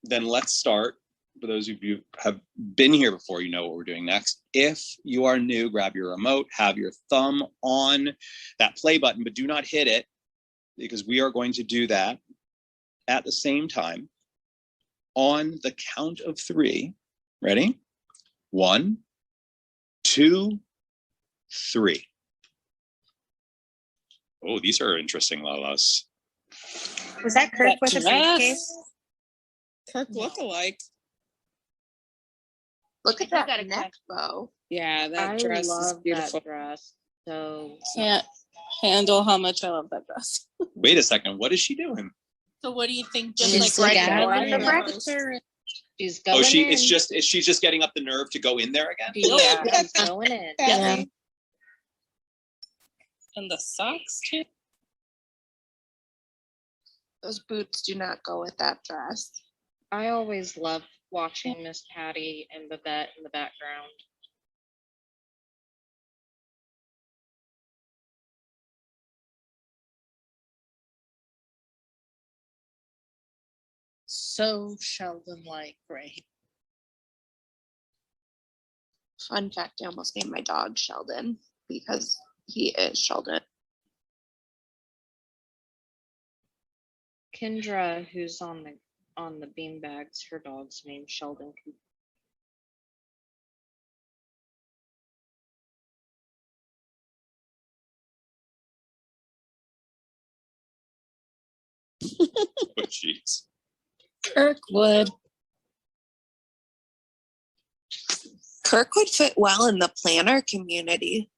then let's start. For those of you who have been here before, you know what we're doing next. If you are new, grab your remote, have your thumb on that play button, but do not hit it, because we are going to do that at the same time on the count of 3. Ready? 1, 2, 3. Oh, these are interesting, Lalas. Was that Kirk with a briefcase? Kirk look-alike. Look at that neck bow. Yeah, that dress is beautiful. That dress. So Can't handle how much I love that dress. Wait a second, what is she doing? So what do you think? She's Just like right the register. she's going in. Is she just getting up the nerve to go in there again? Yeah, she's going in. Yeah. And the socks too. Those boots do not go with that dress. I always love watching Miss Patty and Babette in the background. So Sheldon-like, right? Fun fact, I almost named my dog Sheldon because he is Sheldon. Kendra, who's on the beanbags, her dog's named Sheldon. Oh, jeez. Kirkwood. Kirk would fit well in the planner community.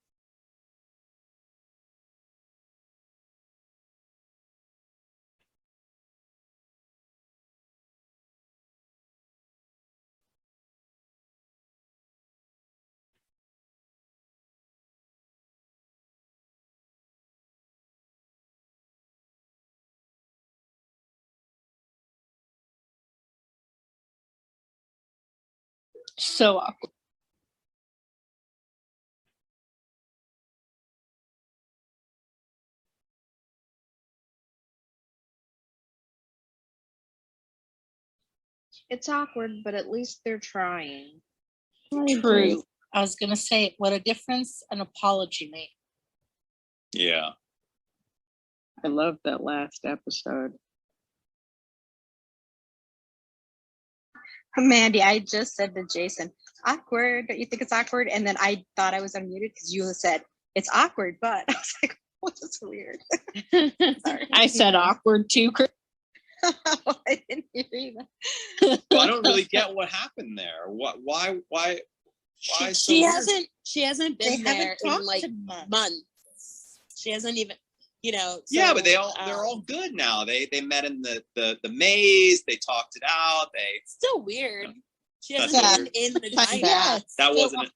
So awkward. It's awkward, but at least they're trying. True. I was gonna say, what a difference an apology made. Yeah. I love that last episode. Mandy, I just said to Jason, awkward. Don't you think it's awkward? And then I thought I was unmuted because you said it's awkward, but I was like, oh, that's weird. Sorry. I said awkward too, Chris. I didn't hear you. Well, I don't really get what happened there. Why so She weird? hasn't They been haven't there in talked like in months. months. She hasn't even, so, Yeah, but they're all good now. They met in the maze. They talked it out. It's still weird. She That's hasn't been weird. in the diner. Yeah. That wasn't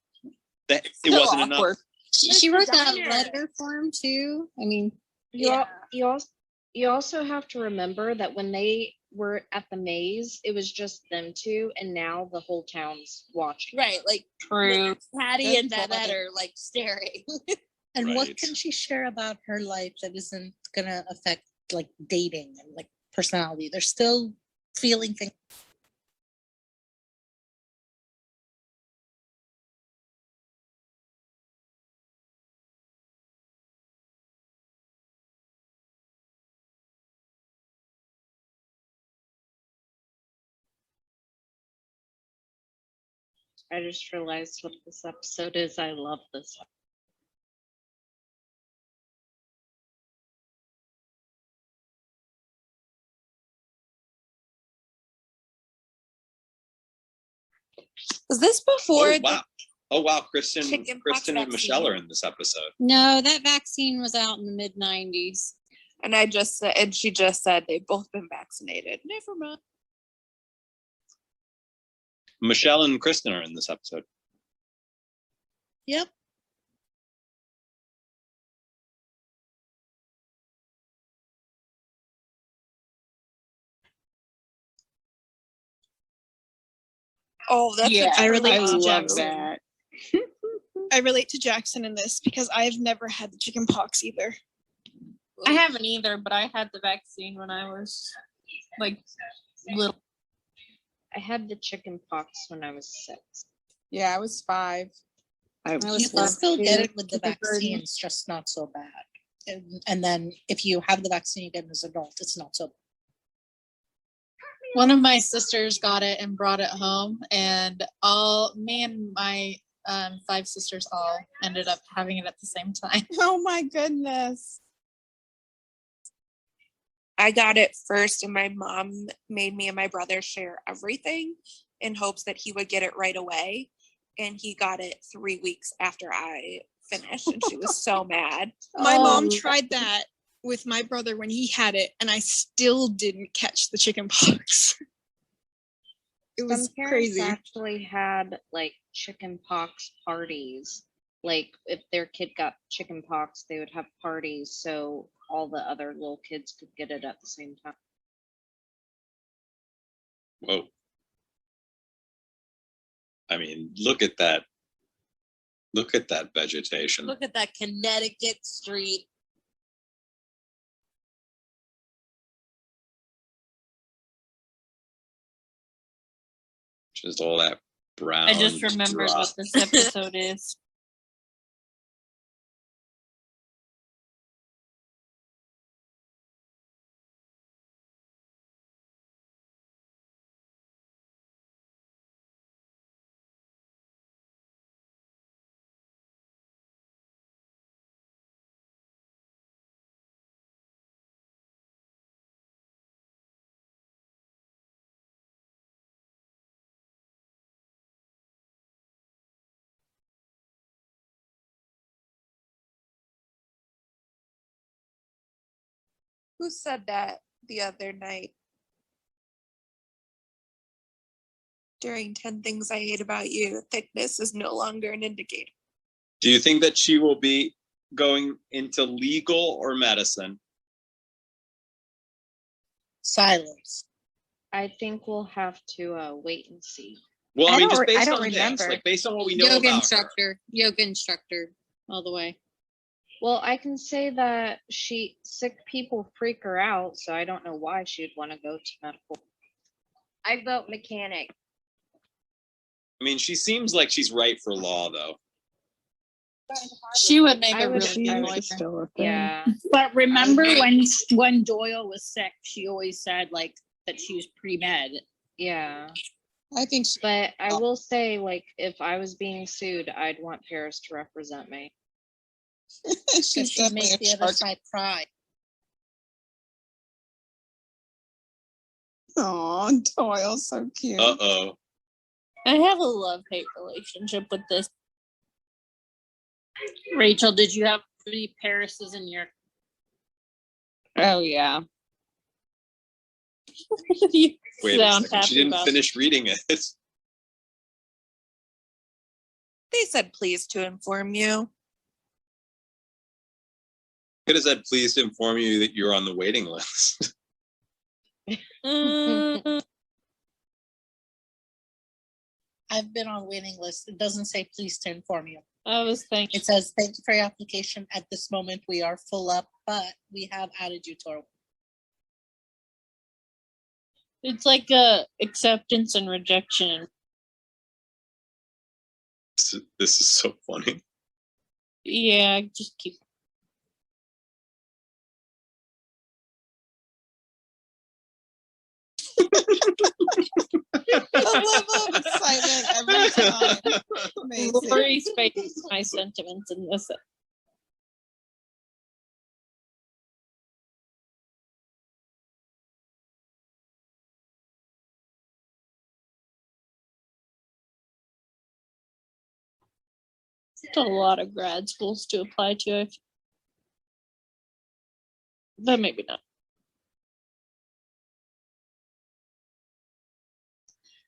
it wasn't enough. She wrote that Diner. letter for him too. I mean, You also have to remember that when they were at the maze, it was just them two, and now the whole town's watching. Right, like true. Patty and Babette are like staring. And what Right. can she share about her life that isn't gonna affect like dating and like personality? They're still feeling things. I just realized what this episode is. I love this. Was this before? Oh wow, Kristen chickenpox and Michelle vaccine? are in this episode. No, that vaccine was out in the mid-90s. And I just said, and she just said they've both been vaccinated. Never mind. Michelle and Kristen are in this episode. Yep. Oh, that's Yeah, I really love Jackson. that. I relate to Jackson in this because I've never had the chicken pox either. I haven't either, but I had the vaccine when I was like little. I had the chicken pox when I was 6. Yeah, I was 5. I You was can still get it with the kindergarten. vaccines, just not so bad. And then if you have the vaccine again as an adult, it's not so bad. One of my sisters got it and brought it home, and me and my 5 sisters all ended up having it at the same time. Oh my goodness. I got it first, and my mom made me and my brother share everything in hopes that he would get it right away. And he got it 3 weeks after I finished, and she was so mad. My mom Oh. tried that with my brother when he had it, and I still didn't catch the chicken pox. It was Some parents crazy. actually had like chicken pox parties. Like if their kid got chicken pox, they would have parties so all the other little kids could get it at the same time. Whoa. I mean, look at that. Look at that vegetation. Look at that Connecticut street. Just all that brown. I just remembered drop. what this episode is. Who said that the other night during 10 Things I Hate About You? Thickness is no longer an indicator. Do you think that she will be going into legal or medicine? Silence. I think we'll have to wait and see. Well, I I mean, don't just re- I based don't on this, remember. like based on what we know Yoga about instructor. Yoga instructor. All the way. Well, I can say that sick people freak her out, so I don't know why she'd want to go to medical. I vote mechanic. I mean, she seems like she's right for law, though. She would make I a would- really I good would- lawyer. It's still a thing. Yeah. But remember when Doyle was sick, she always said like that she was pre-med. Yeah. I think she, But I will say, like, if I was being sued, I'd want Paris to represent me. she's She'd definitely make a the other shark. side cry. Oh, Doyle, so cute. Uh-oh. I have a love-hate relationship with this. Rachel, did you have any Parises in your Oh yeah. you Wait a sound second. She happy didn't about finish reading it. They said pleased to inform you. Could have said, pleased to inform you that you're on the waiting list. I've been on waiting list. It doesn't say please to inform you. I was thinking It says thank you for your application. At this moment, we are full up, but we have added you to our. it's like a acceptance and rejection. This is so funny. Yeah, just keep The level of excitement every time. Amazing. Lori's face my sentiments in this. It's a lot of grad schools to apply to, but maybe not.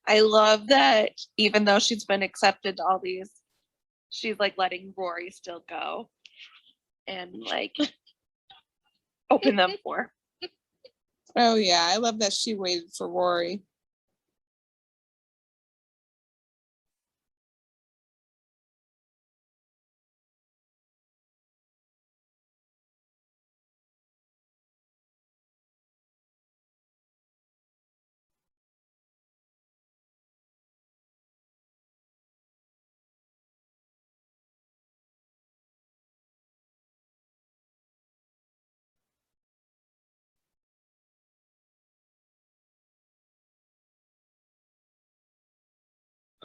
I love that even though she's been accepted to all these, she's like letting Rory still go and like open them for. Oh yeah, I love that she waited for Rory.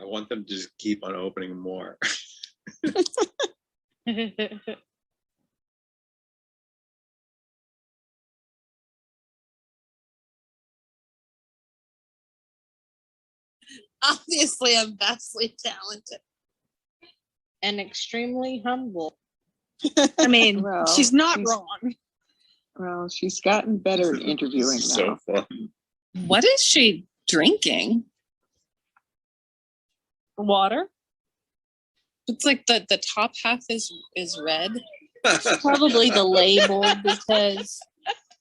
I want them to just keep on opening more. Obviously, I'm vastly talented. And extremely humble. I mean, Well, she's not she's- wrong. Well, she's gotten better at interviewing This is now. so fun. What is she drinking? Water. It's like the top half is red. Probably the label, because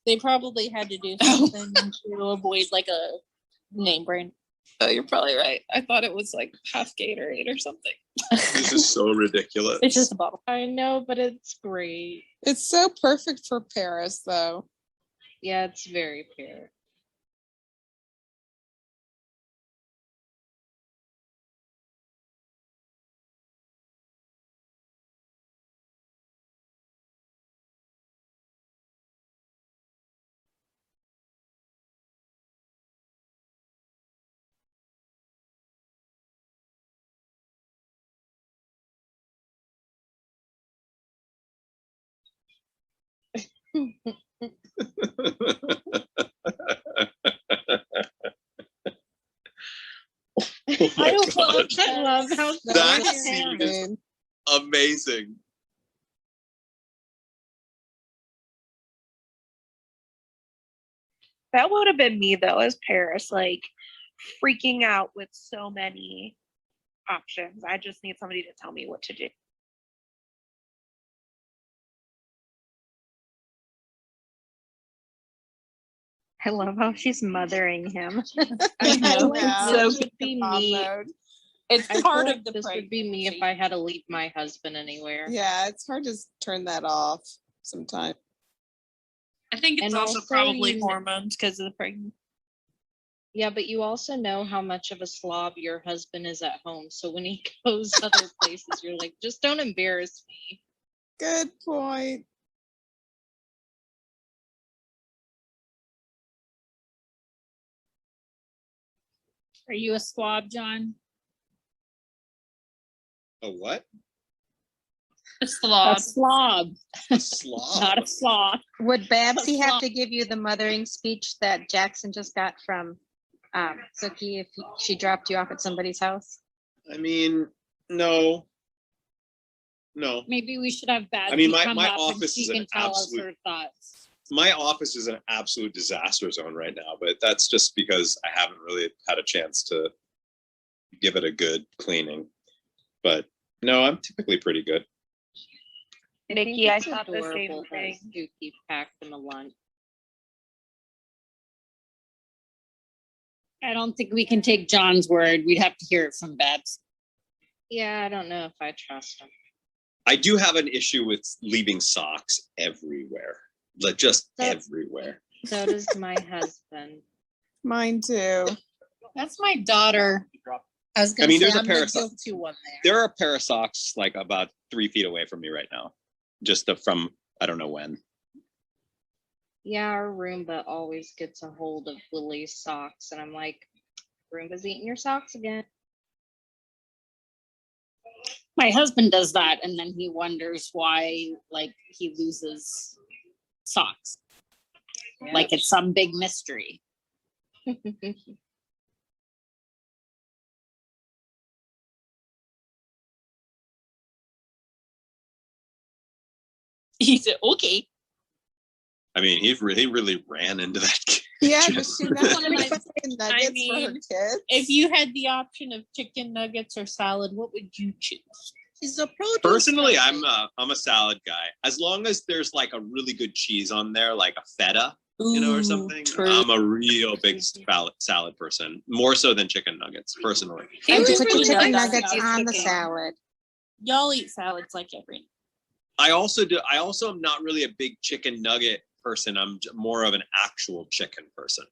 they probably had to do something to avoid like a name brand. Oh, you're probably right. I thought it was like half Gatorade or something. This is so ridiculous. It's just a bottle. I know, but it's great. It's so perfect for Paris, though. Yeah, it's very fair. Oh my I don't God. I love how That so scene fair. is amazing. That would have been me though, as Paris, like freaking out with so many options. I just need somebody to tell me what to do. I love how she's mothering him. I feel like know. this would be me. It's I part feel of like the this would be me if I had to leave my husband anywhere. Yeah, it's hard to turn that off sometimes. I think it's And also also probably you- hormones because of the pregnancy. Yeah, but you also know how much of a slob your husband is at home. So when he goes other places, you're like, just don't embarrass me. Good point. Are you a slob, John? A what? A A slob. slob, A slob? not a sloth. Would Babsy have Slob. to give you the mothering speech that Jackson just got from Sookie if she dropped you off at somebody's house? I mean, no. No. Maybe we should have Babsy I mean, my- come my up and office she is an can tell us absolute- her thoughts. My office is an absolute disaster zone right now, but that's just because I haven't really had a chance to give it a good cleaning. But no, I'm typically pretty good. Nikki, I it's thought the same adorable that thing. Suki packed him a lunch. I don't think we can take John's word. We'd have to hear it from Babs. Yeah, I don't know if I trust him. I do have an issue with leaving socks everywhere, like just That's- everywhere. So does my husband. Mine too. That's my daughter. I was gonna mean, say there's a I'm pair the of socks. guilty one there. There are a pair of socks like about 3 feet away from me right now, just from I don't know when. Yeah, our Roomba always gets a hold of Lily's socks, and I'm like, Roomba's eating your socks again. My husband does that, and then he wonders why, like, he loses socks. Like it's some big mystery. He said, okay. I mean, he really ran into that kid. Yeah, Just- does she not want to make I chicken nuggets for her mean, kids? If you had the option of chicken nuggets or salad, what would you choose? She's a produce Personally, guy. I'm a salad guy. As long as there's like a really good cheese on there, like a feta, you know, or Ooh, something. true. I'm a real big salad person, more so than chicken nuggets, personally. He I was just put really chicken nice nuggets about on the cooking. salad. Y'all eat salads like every. I also am not really a big chicken nugget person. I'm more of an actual chicken person.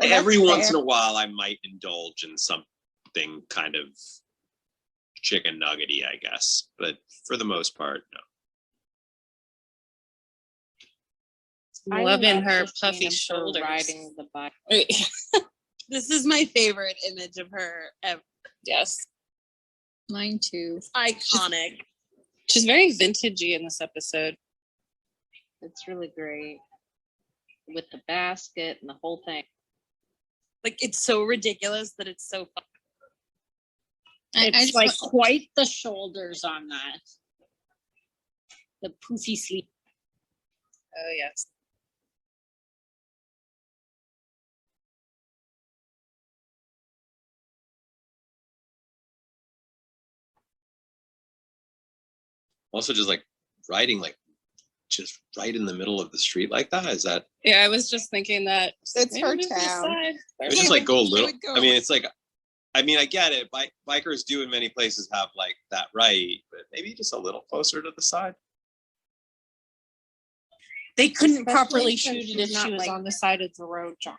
Every once in a while, I might indulge in something kind of chicken nuggety, I guess. But for the most part, no. I Loving love her just seeing puffy him for shoulders. riding the bike. This is my favorite image of her ever. Yes. Mine too. Iconic. She's very vintagey in this episode. It's really great with the basket and the whole thing. Like, it's so ridiculous that it's so fun. It's like quite the shoulders on that. The poofy sleeve. Oh yes. Also, just like riding, like just right in the middle of the street like that. Is that? Yeah, I was just thinking that. It's Maybe her move to the town. side. It's just like go a little. I mean, it's like, I mean, I get it. Bikers do in many places have like that right, but maybe just a little closer to the side. They couldn't Especially properly since shoot it if she's she not, was like- on the side of the road, John.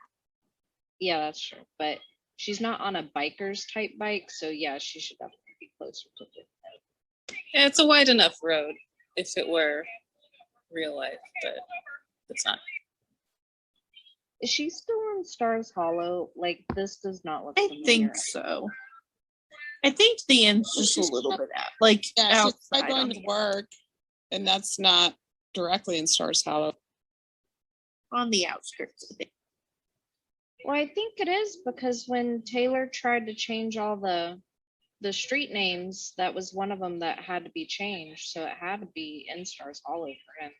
Yeah, that's true. But she's not on a biker's type bike, so yeah, she should definitely be closer to it. Yeah, it's a wide enough road if it were real life, but it's not. Is she still on Stars Hollow? Like, this does not look I familiar. think so. I think the end's just a little bit out, like Yeah, she's outside. going On to the, work, and that's not directly in Stars Hollow. on the outskirts of it. Well, I think it is because when Taylor tried to change all the street names, that was one of them that had to be changed. So it had to be in Stars Hollow for him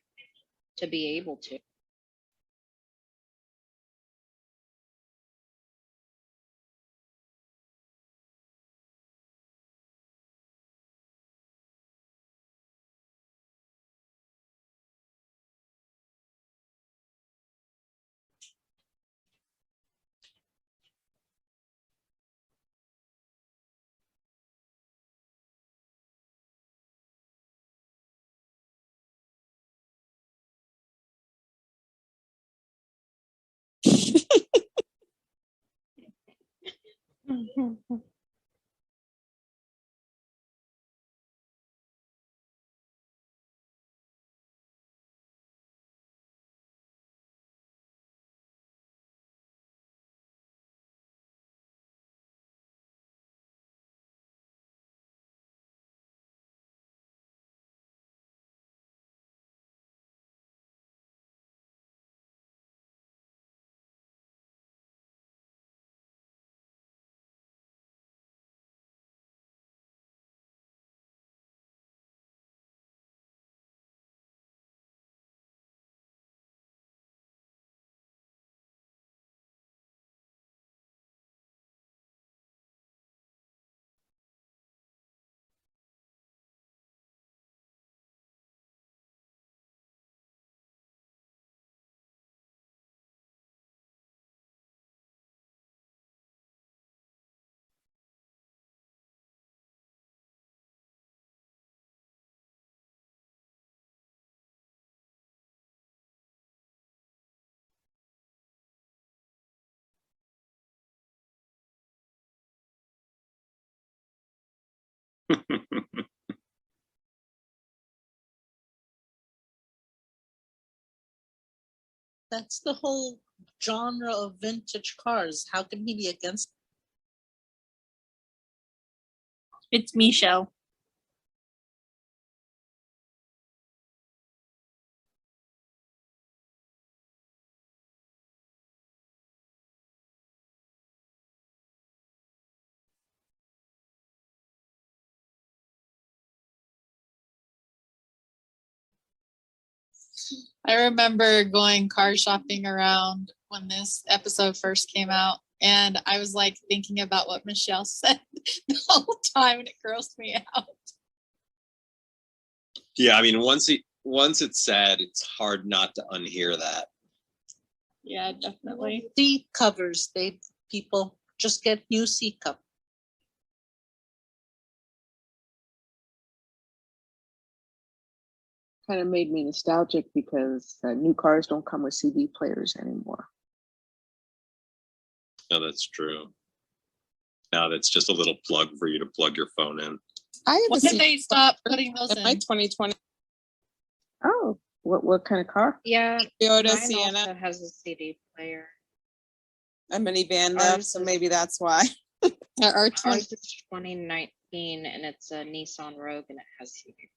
to be able to. That's the whole genre of vintage cars. How can he be against? It's Michelle. I remember going car shopping around when this episode first came out, and I was like thinking about what Michelle said the whole time, and it grossed me out. Yeah, I mean, once it's said, it's hard not to unhear that. Yeah, definitely. Seat covers, people just get new seat covers. Kind of made me nostalgic because new cars don't come with CD players anymore. No, that's true. Now that's just a little plug for you to plug your phone in. I have When a did CD they stop putting those in my in? 2020 Oh, what kind of car? Yeah, Toyota mine Sienna. also has a CD player. a minivan though, Ours so is- maybe that's why. Our 20, Ours is 2019 and it's a Nissan Rogue and it has heating.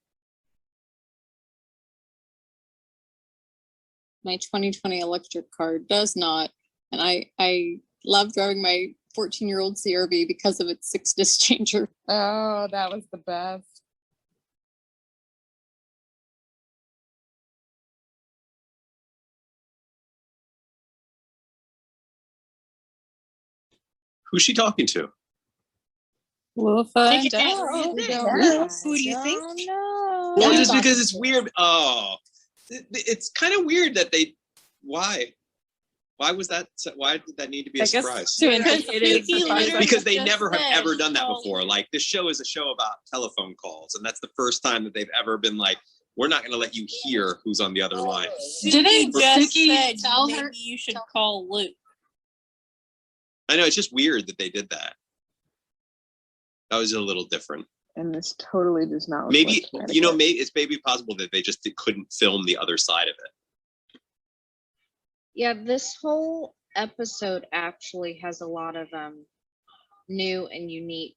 my 2020 electric car does not. And I love driving my 14-year-old CRV because of its 6-disc changer. Oh, that was the best. Who's she talking to? We'll find Take it down. out. We don't don't know. Who do you think? No. Well, Yeah. just because it's weird. Oh, it's kind of weird that they. Why? Why was that? Why did that need to be a I guess surprise? to it is He surprising. literally Because they just never have said, ever done that "Oh, before. Like this show is a show about telephone calls, and that's the first time that they've ever been like, "We're not going to let you hear who's on the other line." Didn't just Suki said tell maybe her? you should call Luke. I know it's just weird that they did that. That was a little different. And this totally does not. Maybe reflect Connecticut. maybe it's maybe possible that they just couldn't film the other side of it. Yeah, this whole episode actually has a lot of new and unique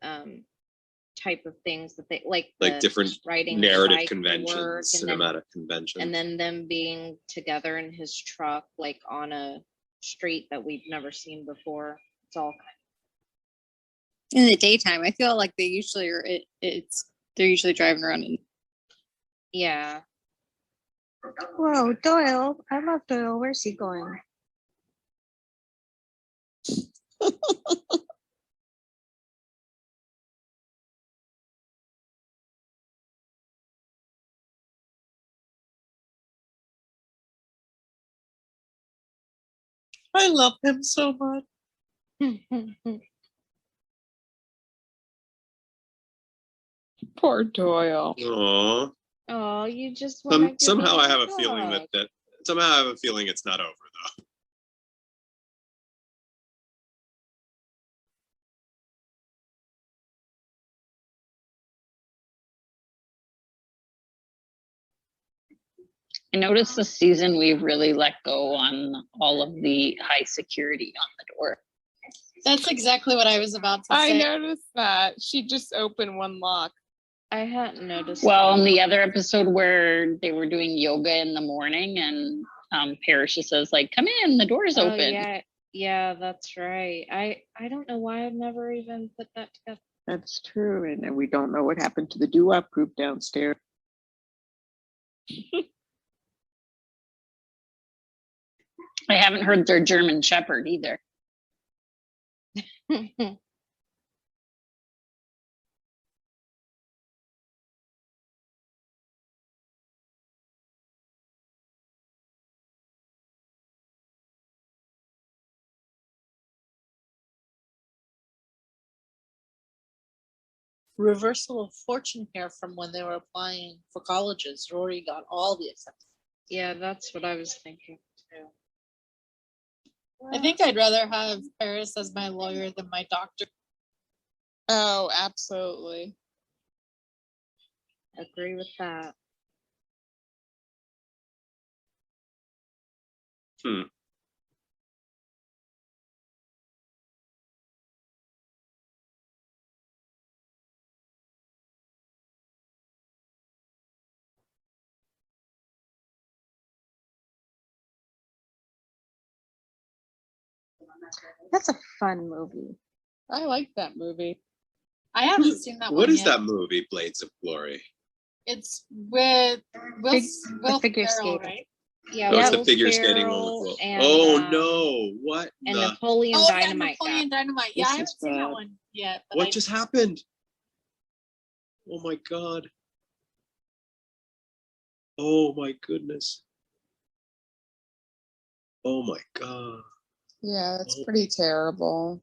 type of things that they like the Different writing narrative bike conventions, work, and then, cinematic conventions. and then them being together in his truck like on a street that we've never seen before. It's all In the daytime, I feel like they usually are. They're usually driving around in. yeah. Whoa, Doyle. I love Doyle. Where's he going? I love him so much. Poor Doyle. Aww. Oh, you just want to Somehow I have a feeling that somehow I have a feeling it's not over though. I noticed this season we've really let go on all of the high security on the door. That's exactly what I was about to I say. noticed that. She just opened one lock. I hadn't noticed. Well, that. in the other episode where they were doing yoga in the morning and Parrish just says like, come in, the door's Oh, open. yeah, that's right. I don't know why I've never even put that together. That's true. And we don't know what happened to the doo-wop group downstairs. I haven't heard their German Shepherd either. Reversal of fortune here from when they were applying for colleges. Rory got all the acceptance. Yeah, that's what I was thinking too. I think I'd rather have Paris as my lawyer than my doctor. Oh, absolutely. Agree with that. That's a fun movie. I like that movie. I haven't seen that one What is yet. that movie, Blades of Glory? It's with Will figure Ferrell, skating. right? Yeah, Oh, it's the Will figure skating Ferrell one. and, Oh no! What? and the- Napoleon Oh, yeah, Dynamite. Napoleon Dynamite. Yeah, This I haven't is seen that bad. one yet. But What I- just happened? Oh my god! Oh my goodness! Oh my god! Yeah, it's Oh. pretty terrible.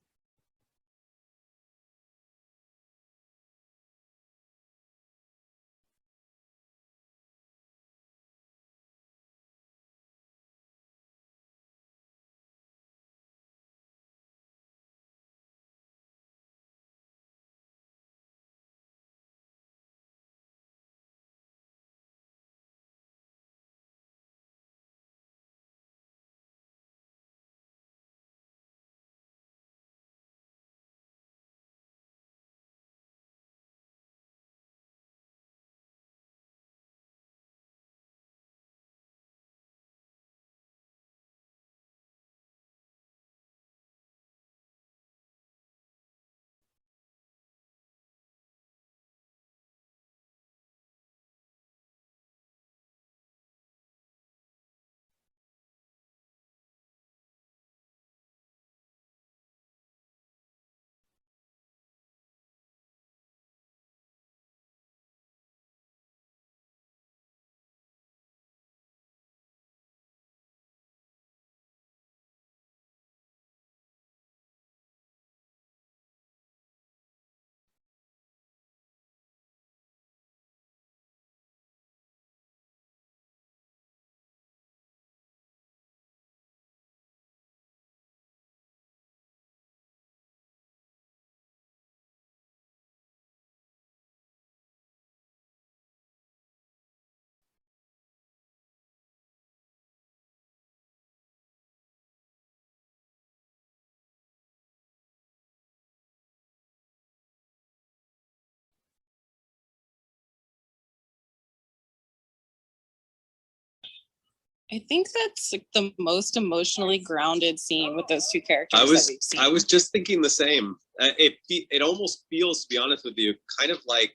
I think that's like the most emotionally grounded scene with those two characters I that was we've seen. I was just thinking the same. It almost feels, to be honest with you, kind of like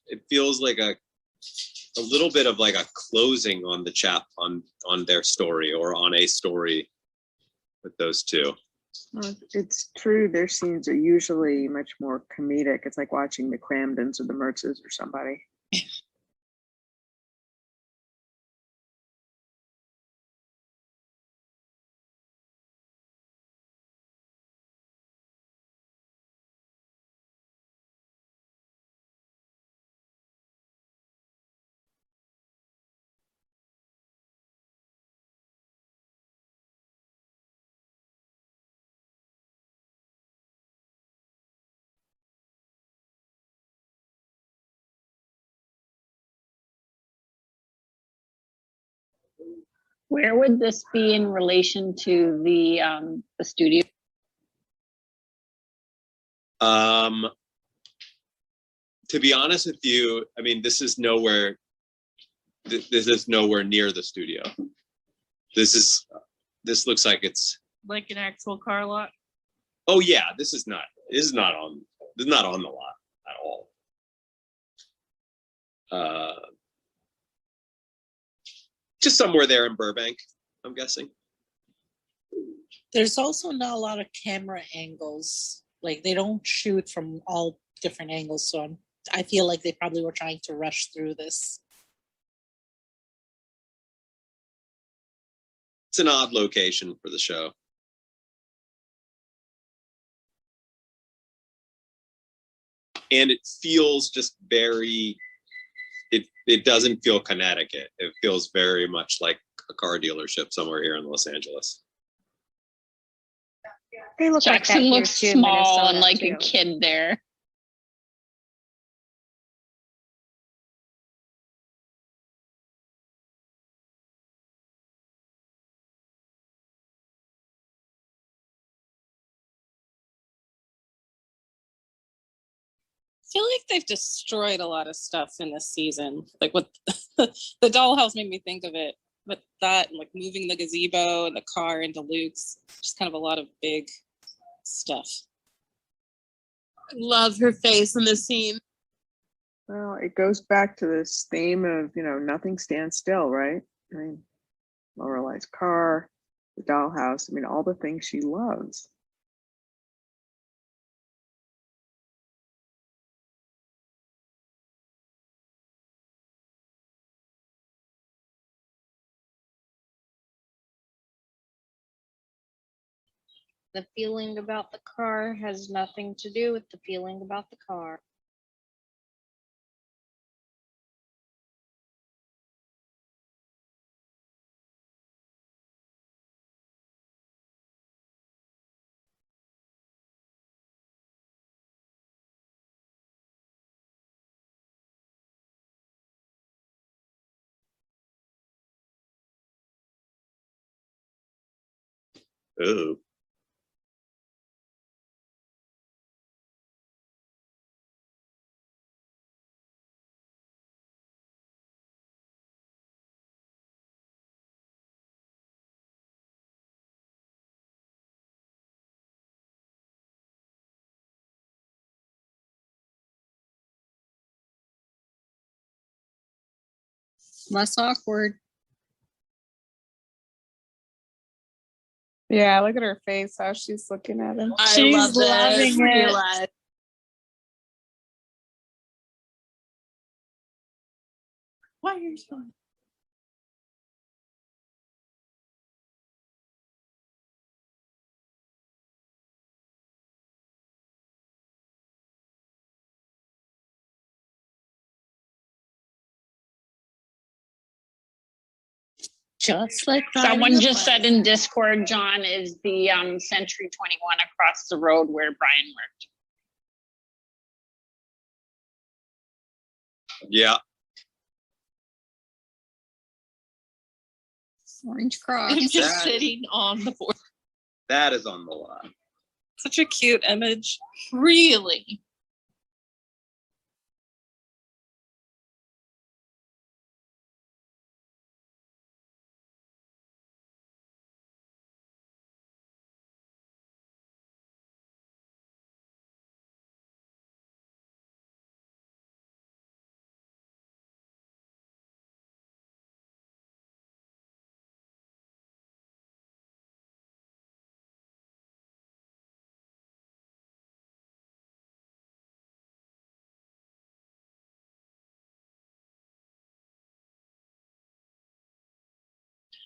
it feels like a little bit of like a closing on the on their story, or on a story with those two. Well, it's true. Their scenes are usually much more comedic. It's like watching the Cramdens or the Mertzes or somebody. Where would this be in relation to the studio? To be honest with you, I mean, this is nowhere. This is nowhere near the studio. This looks like it's Like an actual car lot. Oh yeah, this is not on the lot at all. Just somewhere there in Burbank, I'm guessing. There's also not a lot of camera angles. Like they don't shoot from all different angles, so I feel like they probably were trying to rush through this. It's an odd location for the show. And it feels just very, it doesn't feel Connecticut. It feels very much like a car dealership somewhere here in Los Angeles. They look Jackson like that here looks too, small and Minnesota, like too. a kid there. I feel like they've destroyed a lot of stuff in this season. Like what the dollhouse made me think of it, but that and like moving the gazebo and the car into Luke's, just kind of a lot of big stuff. I love her face in this scene. Well, it goes back to this theme of, nothing stands still, right? I mean, Lorelai's car, the dollhouse, I mean, all the things she loves. The feeling about the car has nothing to do with the feeling about the car. Oh. Less awkward. Yeah, look at her face, how she's looking at him. She's loving it. Why are you so? Just like Someone just said in Discord, John, is the Century 21 across the road where Brian worked. Yeah. Orange Cross. I'm just That- sitting on the board. That is on the lot. Such a cute image. Really?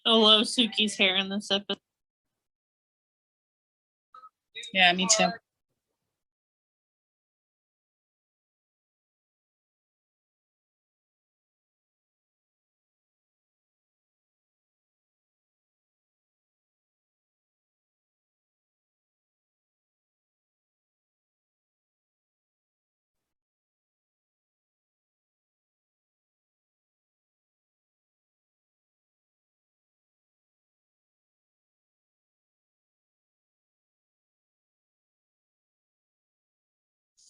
I love Suki's hair in this episode. Yeah, me too.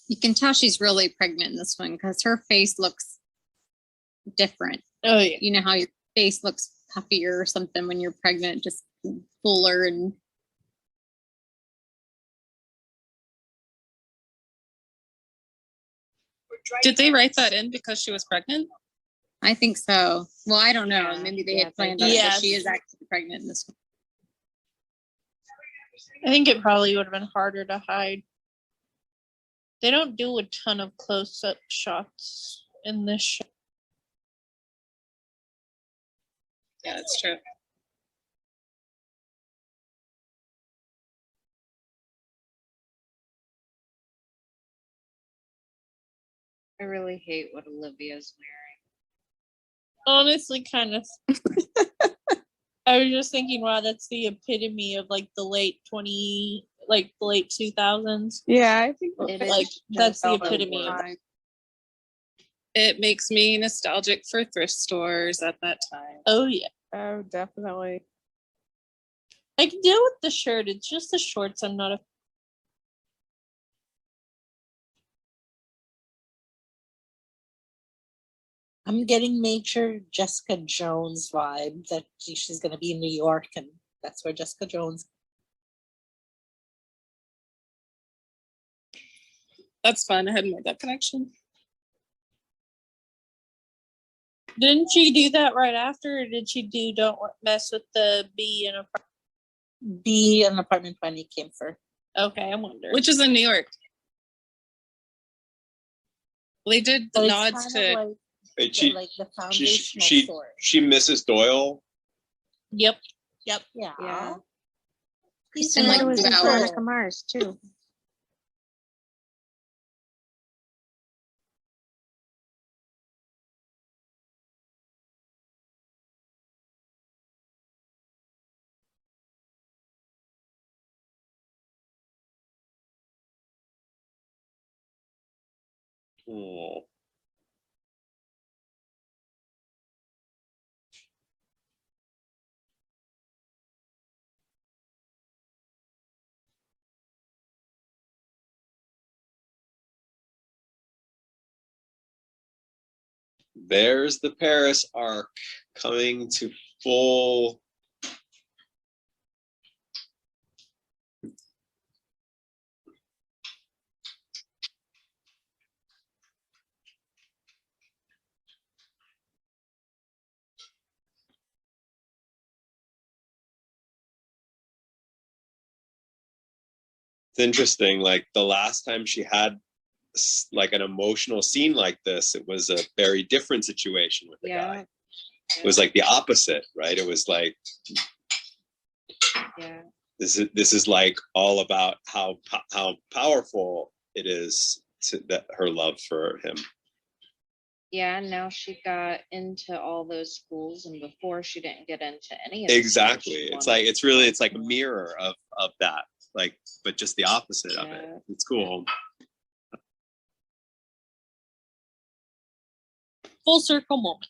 You can tell she's really pregnant in this one because her face looks different. Oh yeah. You know how your face looks puffier or something when you're pregnant, just fuller and Did they write that in because she was pregnant? I think so. Well, I don't know. Yeah, Maybe they yeah, had planned they on it, did. but she is actually pregnant in this one. I think it probably would have been harder to hide. They don't do a ton of close-up shots in this show. Yeah, that's true. I really hate what Olivia's Honestly, kind of. I was just thinking, wow, that's the epitome of like the late 2000s. Yeah, I think wearing. Like that's the epitome of time. It makes me nostalgic for thrift stores at that time. Oh yeah. Oh, definitely. I can deal with the shirt. It's just the shorts I'm not a I'm getting major Jessica Jones vibe that she's going to be in New York, and that's where Jessica Jones. That's fun. I hadn't made that connection. Didn't she do that right after, or did she do Don't Mess with the Bee in a B and Apartment 20 came first. Okay, I wonder. Which is in New York. Well, they did the But it's nods kind of to. like, Wait, she like the she foundational she story. she Mrs. Doyle. Yep. Yeah. Yeah. He's And like was in Val. Veronica Mars too. Oh. There's the Paris arc coming to full. It's interesting. Like the last time she had like an emotional scene like this, it was a very different situation with the guy. It was like the opposite, right? It was like, Yeah. this is like all about how powerful it is to that her love for him. Yeah, now she got into all those schools, and before she didn't get into any of the schools Exactly. she It's wanted. like it's like a mirror of that, like, but just the opposite of it. Yeah. It's cool. Full circle moment.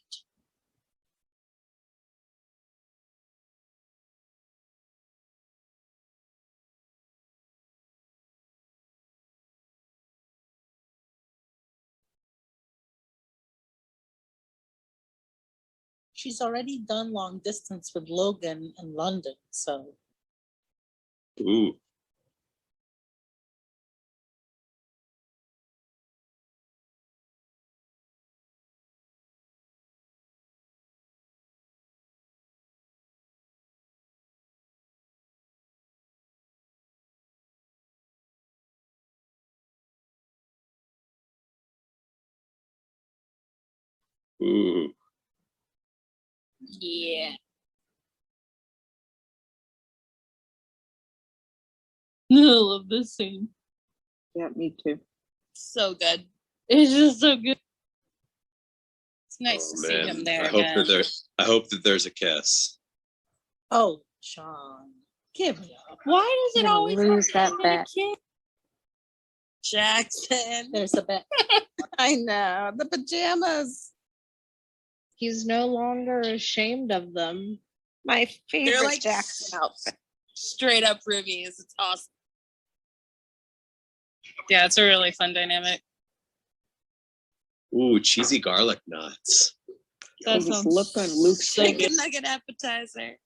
She's already done long distance with Logan in London, so Ooh. Ooh. Yeah. I love this scene. Yeah, me too. So good. It's just so good. It's nice Oh, to see man. him there I hope again. I hope that there's a kiss. Oh, Sean, give me up. Why does it You're gonna always lose have that to be a bet. kid? Jackson. There's a bet. I know. The pajamas. He's no longer ashamed of them. My They're favorite like Jackson outfit. straight up rubies. It's awesome. Yeah, it's a really fun dynamic. Ooh, cheesy garlic nuts. That This sounds look on Luke's so Chicken good. nugget appetizer.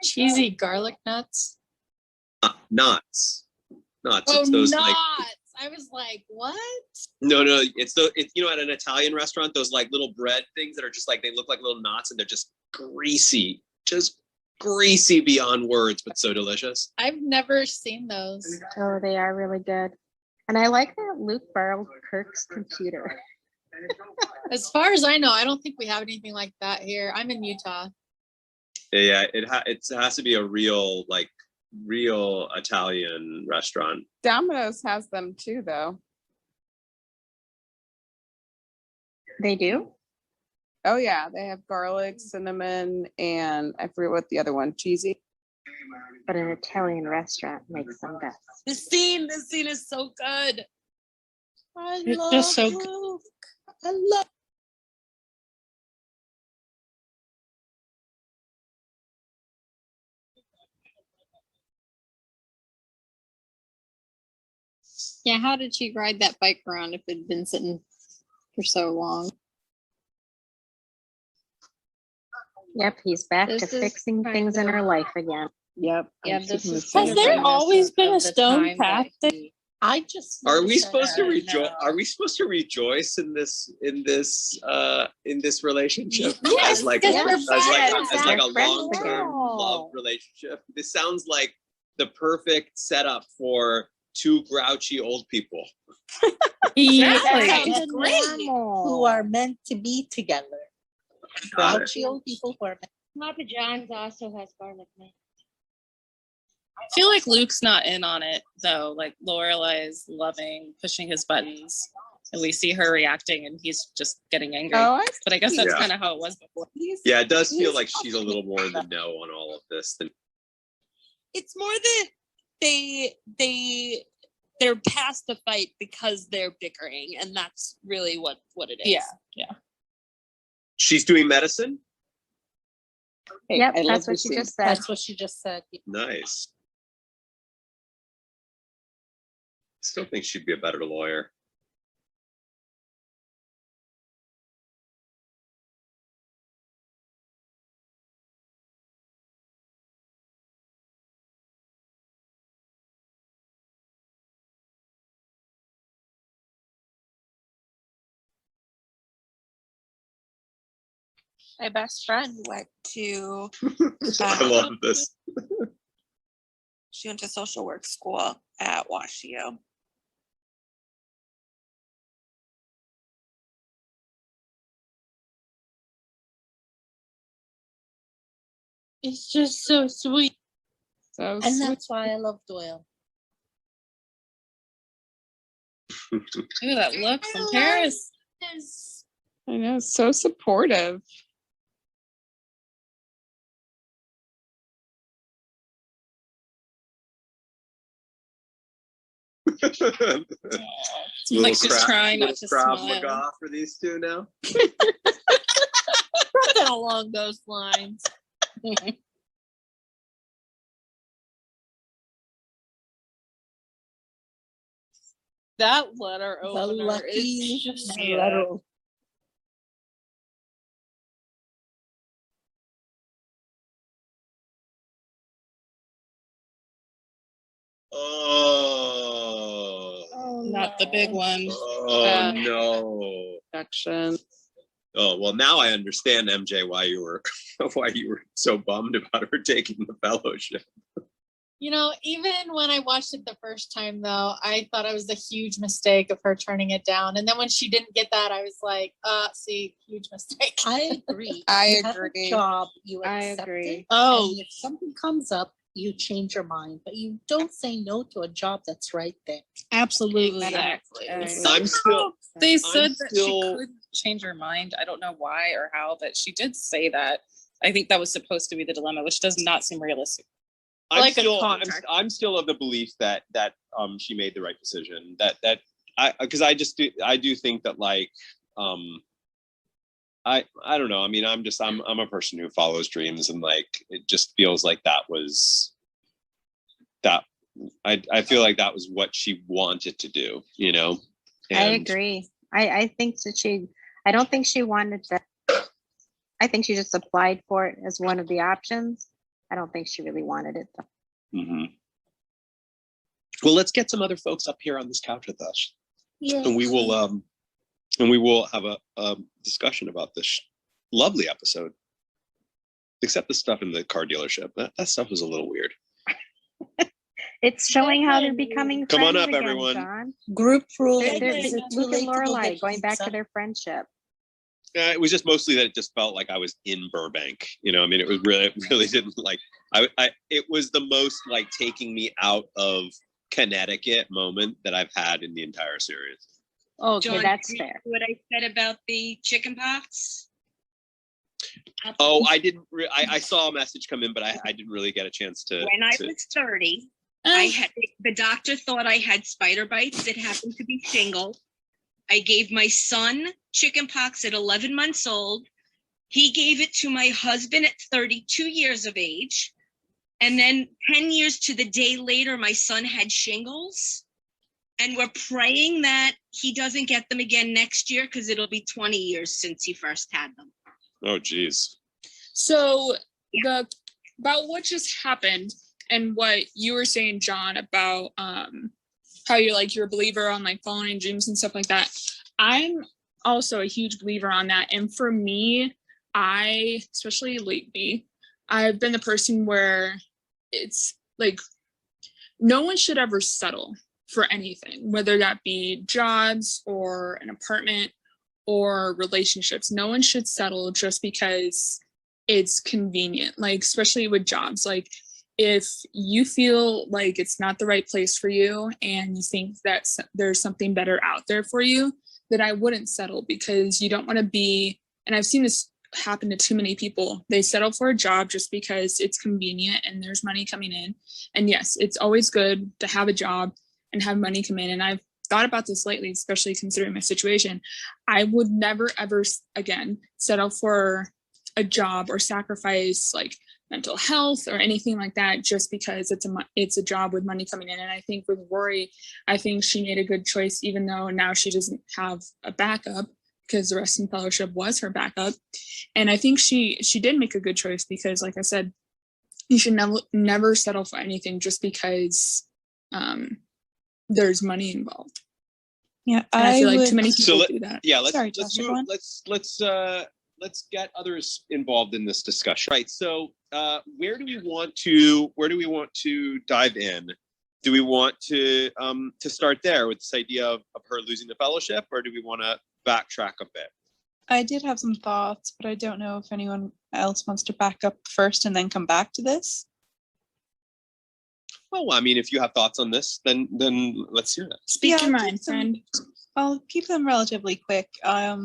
Cheesy garlic nuts. Nuts. Nuts. Oh, It's those nuts! like I was like, what? no, it's you know, at an Italian restaurant, those like little bread things that are just like they look like little knots and they're just greasy beyond words, but so delicious. I've never seen those. Oh, they are really good. And I like that Luke borrowed Kirk's computer. As far as I know, I don't think we have anything like that here. I'm in Utah. Yeah, it has to be a real Italian restaurant. Domino's has them too, though. They do? Oh yeah, they have garlic, cinnamon, and I forget what the other one, cheesy. But an Italian restaurant makes them best. This scene is so good. I It's love just so good. Luke. I love. Yeah, how did she ride that bike around if it'd been sitting for so long? Yep, he's back This to is fixing kind things in of- her life again. Yep. Yeah, I'm this thinking the is same kind Has there thing. always been a of the stone time path that there? I just Are we noticed supposed to that rejoice? now. Are we supposed to rejoice in this relationship Yes, as like because a, we're as like friends. as like a They're friends long-term again. love relationship? This sounds like the perfect setup for two grouchy old people. Exactly. That It's sounds great. Who are meant to be together. Got it. Grouchy old people who are meant. Papa John's also has garlic man. I feel like Luke's not in on it though. Like Lorelai is loving pushing his buttons, and we see her reacting, and he's just getting angry. Oh, I But I guess that's Yeah. kind of how it was before. Yeah, it does feel like she's a little more in the know on all of this than It's more that they're past the fight because they're bickering, and that's really what it is. Yeah. she's doing medicine. Hey, Yep, I love that's what this she scene. just said. That's what she just said. Nice. Still think she'd be a better lawyer. My best friend went to I love this. she went to social work school at WashU. It's just so sweet. So And sweet. that's why I love Doyle. Ooh, that look from Paris. I know, so supportive. Like she's trying not to Krav smile. Maga for these two now. Something along those lines. That letter The opener lucky is just letter. Oh, Not the big one. oh no. Action. Oh well, now I understand, MJ, why you were so bummed about her taking the fellowship. You know, even when I watched it the first time, though, I thought it was a huge mistake of her turning it down. And then when she didn't get that, I was like, see, huge mistake. I agree. I You have a agree. job, you I accept agree. it. Oh. And if something comes up, you change your mind, but you don't say no to a job that's right there. Absolutely. Exactly. I'm still. They I'm said that still- she could change her mind. I don't know why or how, but she did say that. I think that was supposed to be the dilemma, which does not seem realistic. I'm Like a still, contract. I'm still of the belief that she made the right decision. Because I do think that like I don't know. I mean, I'm a person who follows dreams, and like it just feels like that was that. I feel like that was what she wanted to do. You know. I And- agree. I think that I don't think she wanted that. I think she just applied for it as one of the options. I don't think she really wanted it though. Mhm. Well, let's get some other folks up here on this couch with us, and we will have a discussion about this lovely episode. Except the stuff in the car dealership. That stuff was a little weird. It's showing how they're becoming Come on friends up, again, everyone. John. Group rule. Look at Lorelai going back to their friendship. It was just mostly that it just felt like I was in Burbank. You know, I mean, it was really didn't like. It was the most like taking me out of Connecticut moment that I've had in the entire series. Okay, John, that's did you fair. hear what I said about the chicken pox? Oh, I didn't. I saw a message come in, but I didn't really get a chance to. When I was 30, I had the doctor thought I had spider bites. It happened to be shingles. I gave my son chicken pox at 11 months old. He gave it to my husband at 32 years of age. And then 10 years to the day later, my son had shingles. And we're praying that he doesn't get them again next year because it'll be 20 years since he first had them. Oh, geez. So about what just happened and what you were saying, John, about how you're a believer on like following dreams and stuff like that. I'm also a huge believer on that. And for me, especially lately, I've been the person where it's like no one should ever settle for anything, whether that be jobs or an apartment or relationships. No one should settle just because it's convenient, like especially with jobs. Like if you feel like it's not the right place for you and you think that there's something better out there for you, then I wouldn't settle, because you don't want to be, and I've seen this happen to too many people. They settle for a job just because it's convenient and there's money coming in. And yes, it's always good to have a job and have money come in. And I've thought about this lately, especially considering my situation. I would never, ever again settle for a job or sacrifice like mental health or anything like that just because it's a job with money coming in. And I think with Rory, I think she made a good choice, even though now she doesn't have a backup, because the Reston Fellowship was her backup. And I think she did make a good choice, because like I said, you should never settle for anything just because there's money involved. Yeah, and I feel like too many people do that. Yeah, Sorry, let's Tasha, move. go on. Let's get others involved in this discussion. Right. So where do we want to dive in? Do we want to start there with this idea of her losing the fellowship, or do we want to backtrack a bit? I did have some thoughts, but I don't know if anyone else wants to back up first and then come back to this. Well, I mean, if you have thoughts on this, then let's hear that. Speak your mind, friend. I'll keep them relatively quick. I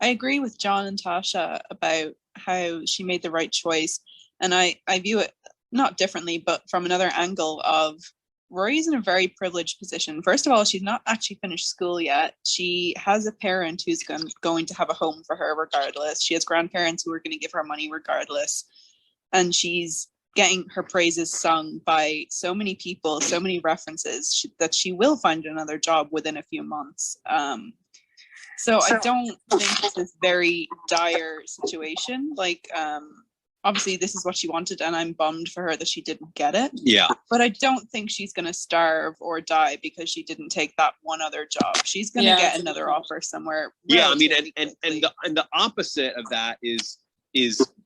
agree with John and Tasha about how she made the right choice. And I view it not differently, but from another angle of Rory's in a very privileged position. First of all, she's not actually finished school yet. She has a parent who's going to have a home for her regardless. She has grandparents who are going to give her money regardless. And she's getting her praises sung by so many people, so many references, that she will find another job within a few months. So I don't think it's this very dire situation. Like, obviously this is what she wanted, and I'm bummed for her that she didn't get it. Yeah. But I don't think she's going to starve or die because she didn't take that one other job. She's going to get another offer somewhere. Yeah, I mean, and the opposite of that is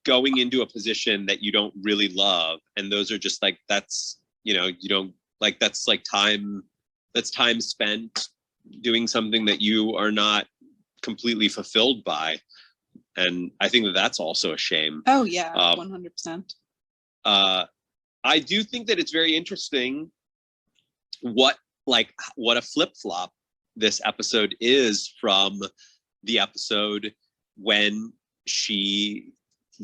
going into a position that you don't really love, and those are just like, that's, you don't like, that's like time spent doing something that you are not completely fulfilled by. And I think that's also a shame. Oh yeah, 100%. I do think that it's very interesting what a flip-flop this episode is from the episode when she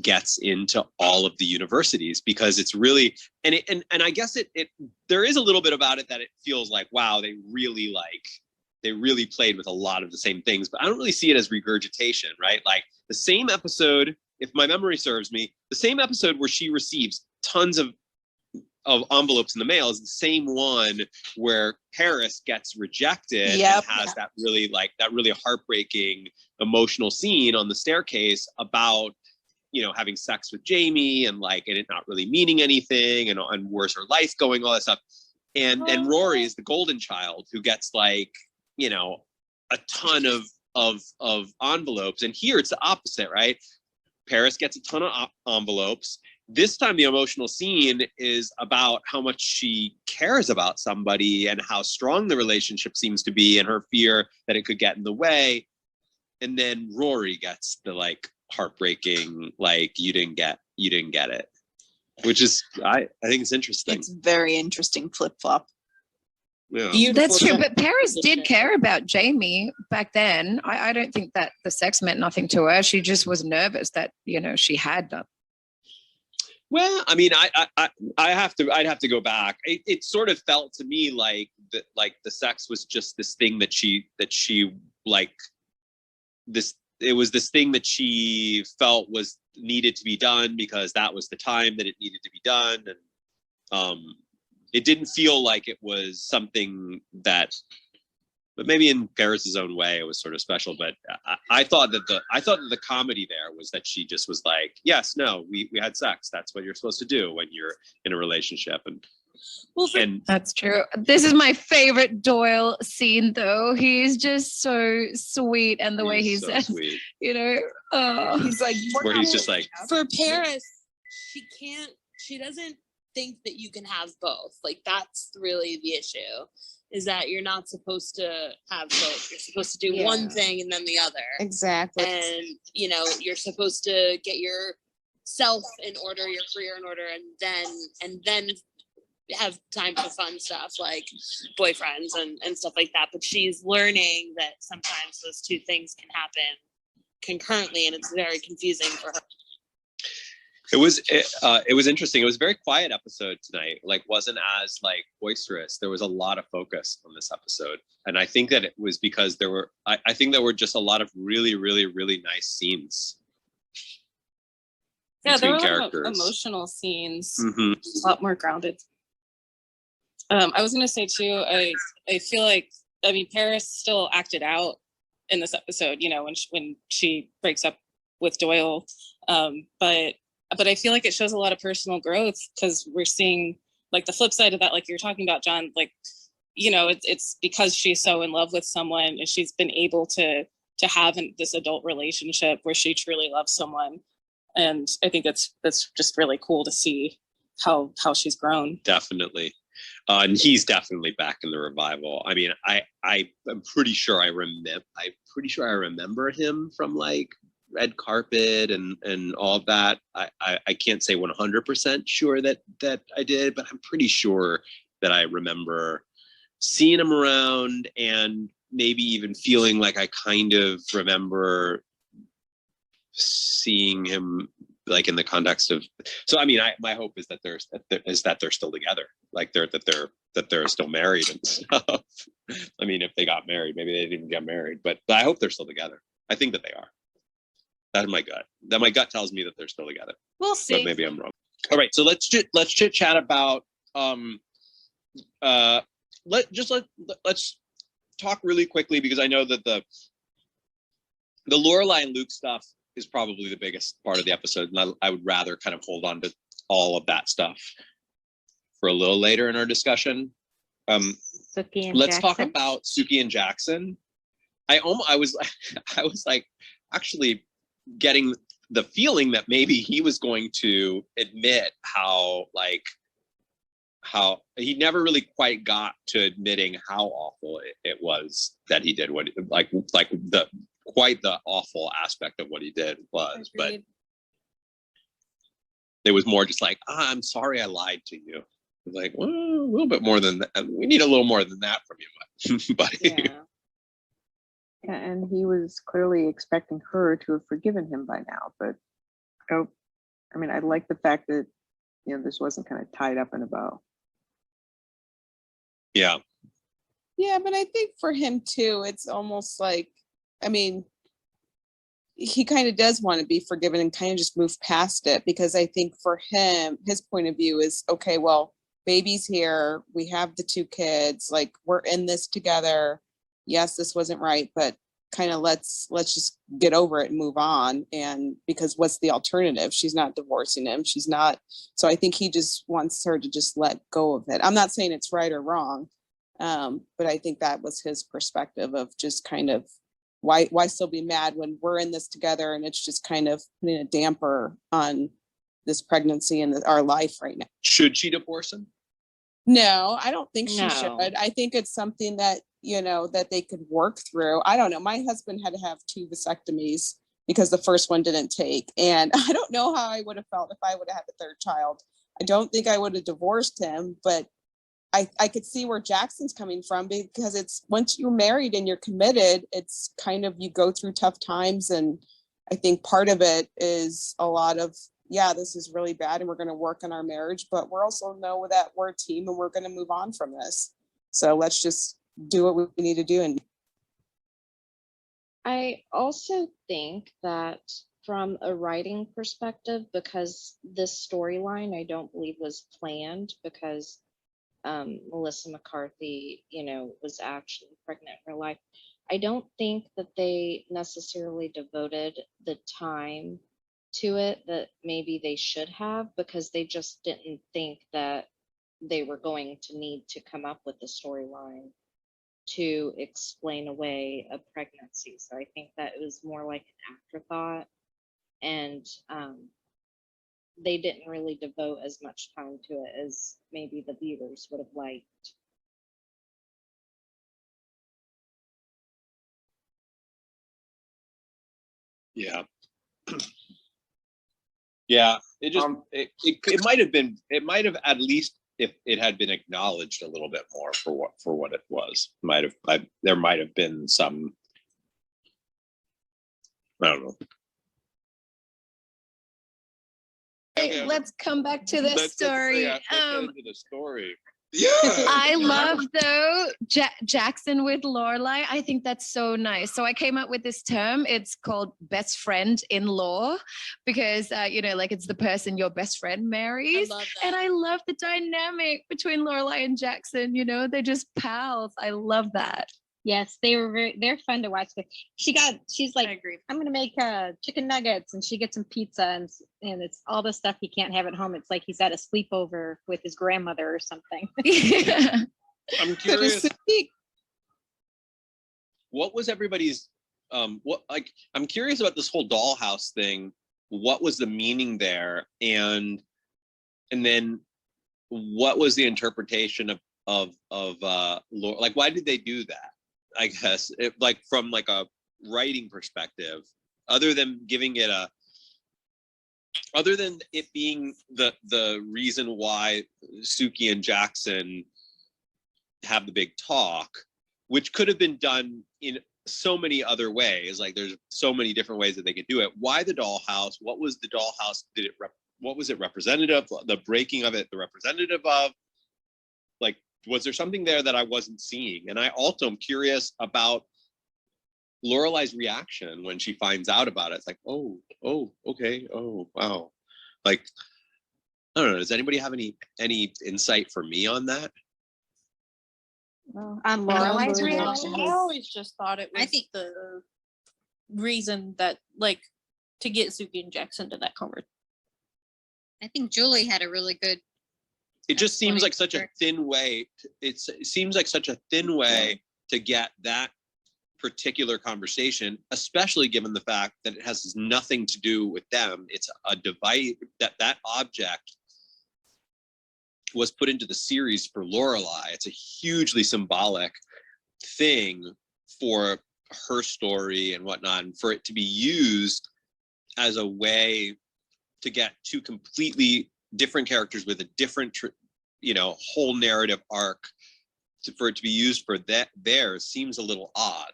gets into all of the universities, because it's really, and I guess it there is a little bit about it that it feels like, wow, they really played with a lot of the same things, but I don't really see it as regurgitation, right? Like the same episode, if my memory serves me, the same episode where she receives tons of envelopes in the mail is the same one where Paris gets rejected and has that really heartbreaking emotional scene on the staircase about, having sex with Jamie and it not really meaning anything and where's her life going, all that stuff. And then Rory is the golden child who gets a ton of envelopes. And here it's the opposite, right? Paris gets a ton of envelopes. This time the emotional scene is about how much she cares about somebody and how strong the relationship seems to be and her fear that it could get in the way. And then Rory gets the heartbreaking, you didn't get it, which is, I think it's interesting. It's very interesting flip-flop. Yeah. That's true, but Paris did care about Jamie back then. I don't think that the sex meant nothing to her. She just was nervous that, she had that. Well, I mean, I'd have to go back. It sort of felt to me like the sex was just this thing that she it was this thing that she felt was needed to be done because that was the time that it needed to be done. And it didn't feel like it was something that, but maybe in Paris's own way, it was sort of special. But I thought that the comedy there was that she just was like, yes, no, we had sex. That's what you're supposed to do when you're in a relationship. And that's true. This is my favorite Doyle scene, though. He's just so sweet, and the way he so says, sweet. He's like, where he's just like, for Paris, she doesn't think that you can have both. That's really the issue, is that you're not supposed to have both. You're supposed to do one thing and then the other. Exactly. And you're supposed to get yourself in order, your career in order, and then have time for fun stuff like boyfriends and stuff like that. But she's learning that sometimes those two things can happen concurrently, and it's very confusing for her. It was interesting. It was a very quiet episode tonight. Wasn't as boisterous. There was a lot of focus on this episode, and I think that it was because I think there were just a lot of really, really, really nice scenes. Yeah, there were characters. Emotional scenes. Mm-hmm. A lot more grounded. I was gonna say too. I feel like Paris still acted out in this episode. When she breaks up with Doyle, but I feel like it shows a lot of personal growth because we're seeing the flip side of that, like you're talking about, John. It's because she's so in love with someone and she's been able to have this adult relationship where she truly loves someone, and I think that's just really cool to see how she's grown. Definitely. And he's definitely back in the revival. I mean, I'm pretty sure I remember him from red carpet and all of that. I can't say 100% sure that I did, but I'm pretty sure that I remember seeing him around and maybe even feeling like I kind of remember seeing him in the context of. So I mean, my hope is that they're still together, that they're still married and stuff. I mean, if they got married, maybe they didn't even get married, but I hope they're still together. I think that they are. That's my gut. My gut tells me that they're still together. We'll see. But maybe I'm wrong. All right, so let's chit chat about let's talk really quickly, because I know that the Lorelai and Luke stuff is probably the biggest part of the episode, and I would rather kind of hold on to all of that stuff for a little later in our discussion. Suki and let's Jackson. talk about Suki and Jackson. I was actually getting the feeling that maybe he was going to admit how he never really quite got to admitting how awful it was that he did what the awful aspect of what he did was. Agreed. It was more just like, I'm sorry I lied to you. Like, well, a little bit more than that. We need a little more than that from you, buddy. Yeah. Yeah, and he was clearly expecting her to have forgiven him by now. But oh, I mean, I like the fact that this wasn't kind of tied up in a bow. Yeah. Yeah, but I think for him too, it's almost like, I mean, he kind of does want to be forgiven and kind of just move past it, because I think for him, his point of view is, okay, well, baby's here, we have the 2 kids, like we're in this together. Yes, this wasn't right, but kind of let's just get over it and move on. And because what's the alternative? She's not divorcing him. She's not. So I think he just wants her to just let go of it. I'm not saying it's right or wrong, but I think that was his perspective of just kind of why still be mad when we're in this together, and it's just kind of putting a damper on this pregnancy and our life right now. Should she divorce him? No, I don't think she No. should. I think it's something that, that they could work through. I don't know. My husband had to have 2 vasectomies because the first one didn't take. And I don't know how I would have felt if I would have had the 3rd child. I don't think I would have divorced him, but I could see where Jackson's coming from, because it's once you're married and you're committed, it's kind of, you go through tough times. And I think part of it is a lot of, yeah, this is really bad and we're going to work on our marriage, but we're also know that we're a team and we're going to move on from this. So let's just do what we need to do. And I also think that from a writing perspective, because this storyline I don't believe was planned, because Melissa McCarthy, was actually pregnant in real life. I don't think that they necessarily devoted the time to it that maybe they should have, because they just didn't think that they were going to need to come up with the storyline to explain away a pregnancy. So I think that it was more like an afterthought, and they didn't really devote as much time to it as maybe the viewers would have liked. Yeah. Yeah. It just, it might have at least, if it had been acknowledged a little bit more for what it was, there might have been some, I don't know. Hey, let's come back to the story. The story. Yeah. I love though Jackson with Lorelai. I think that's so nice. So I came up with this term. It's called best friend in law, because like it's the person your best friend marries. And I love the dynamic between Lorelai and Jackson. They're just pals. I love that. Yes, they're fun to watch. She's like, I'm gonna make chicken nuggets, and she gets some pizza, and it's all the stuff he can't have at home. It's like he's at a sleepover with his grandmother or something. Yeah. I'm curious. What was everybody's I'm curious about this whole dollhouse thing. What was the meaning there, and then what was the interpretation of like, why did they do that? I guess from like a writing perspective, other than it being the reason why Suki and Jackson have the big talk, which could have been done in so many other ways. Like there's so many different ways that they could do it. Why the dollhouse? What was the dollhouse? What was it representative? The breaking of it, the representative of? Like, was there something there that I wasn't seeing? And I also am curious about Lorelai's reaction when she finds out about it. It's like, oh, okay, oh, wow. Like, I don't know. Does anybody have any insight for me on that? On Lorelai's reaction, I always just thought it was the reason that, like, to get Suki and Jackson to that conversation. I think Julie had a really good. It just seems like such a thin way. It seems like such a thin way to get that particular conversation, especially given the fact that it has nothing to do with them. It's a device that object was put into the series for Lorelai. It's a hugely symbolic thing for her story and whatnot, and for it to be used as a way to get two completely different characters with a different, whole narrative arc for it to be used for theirs seems a little odd.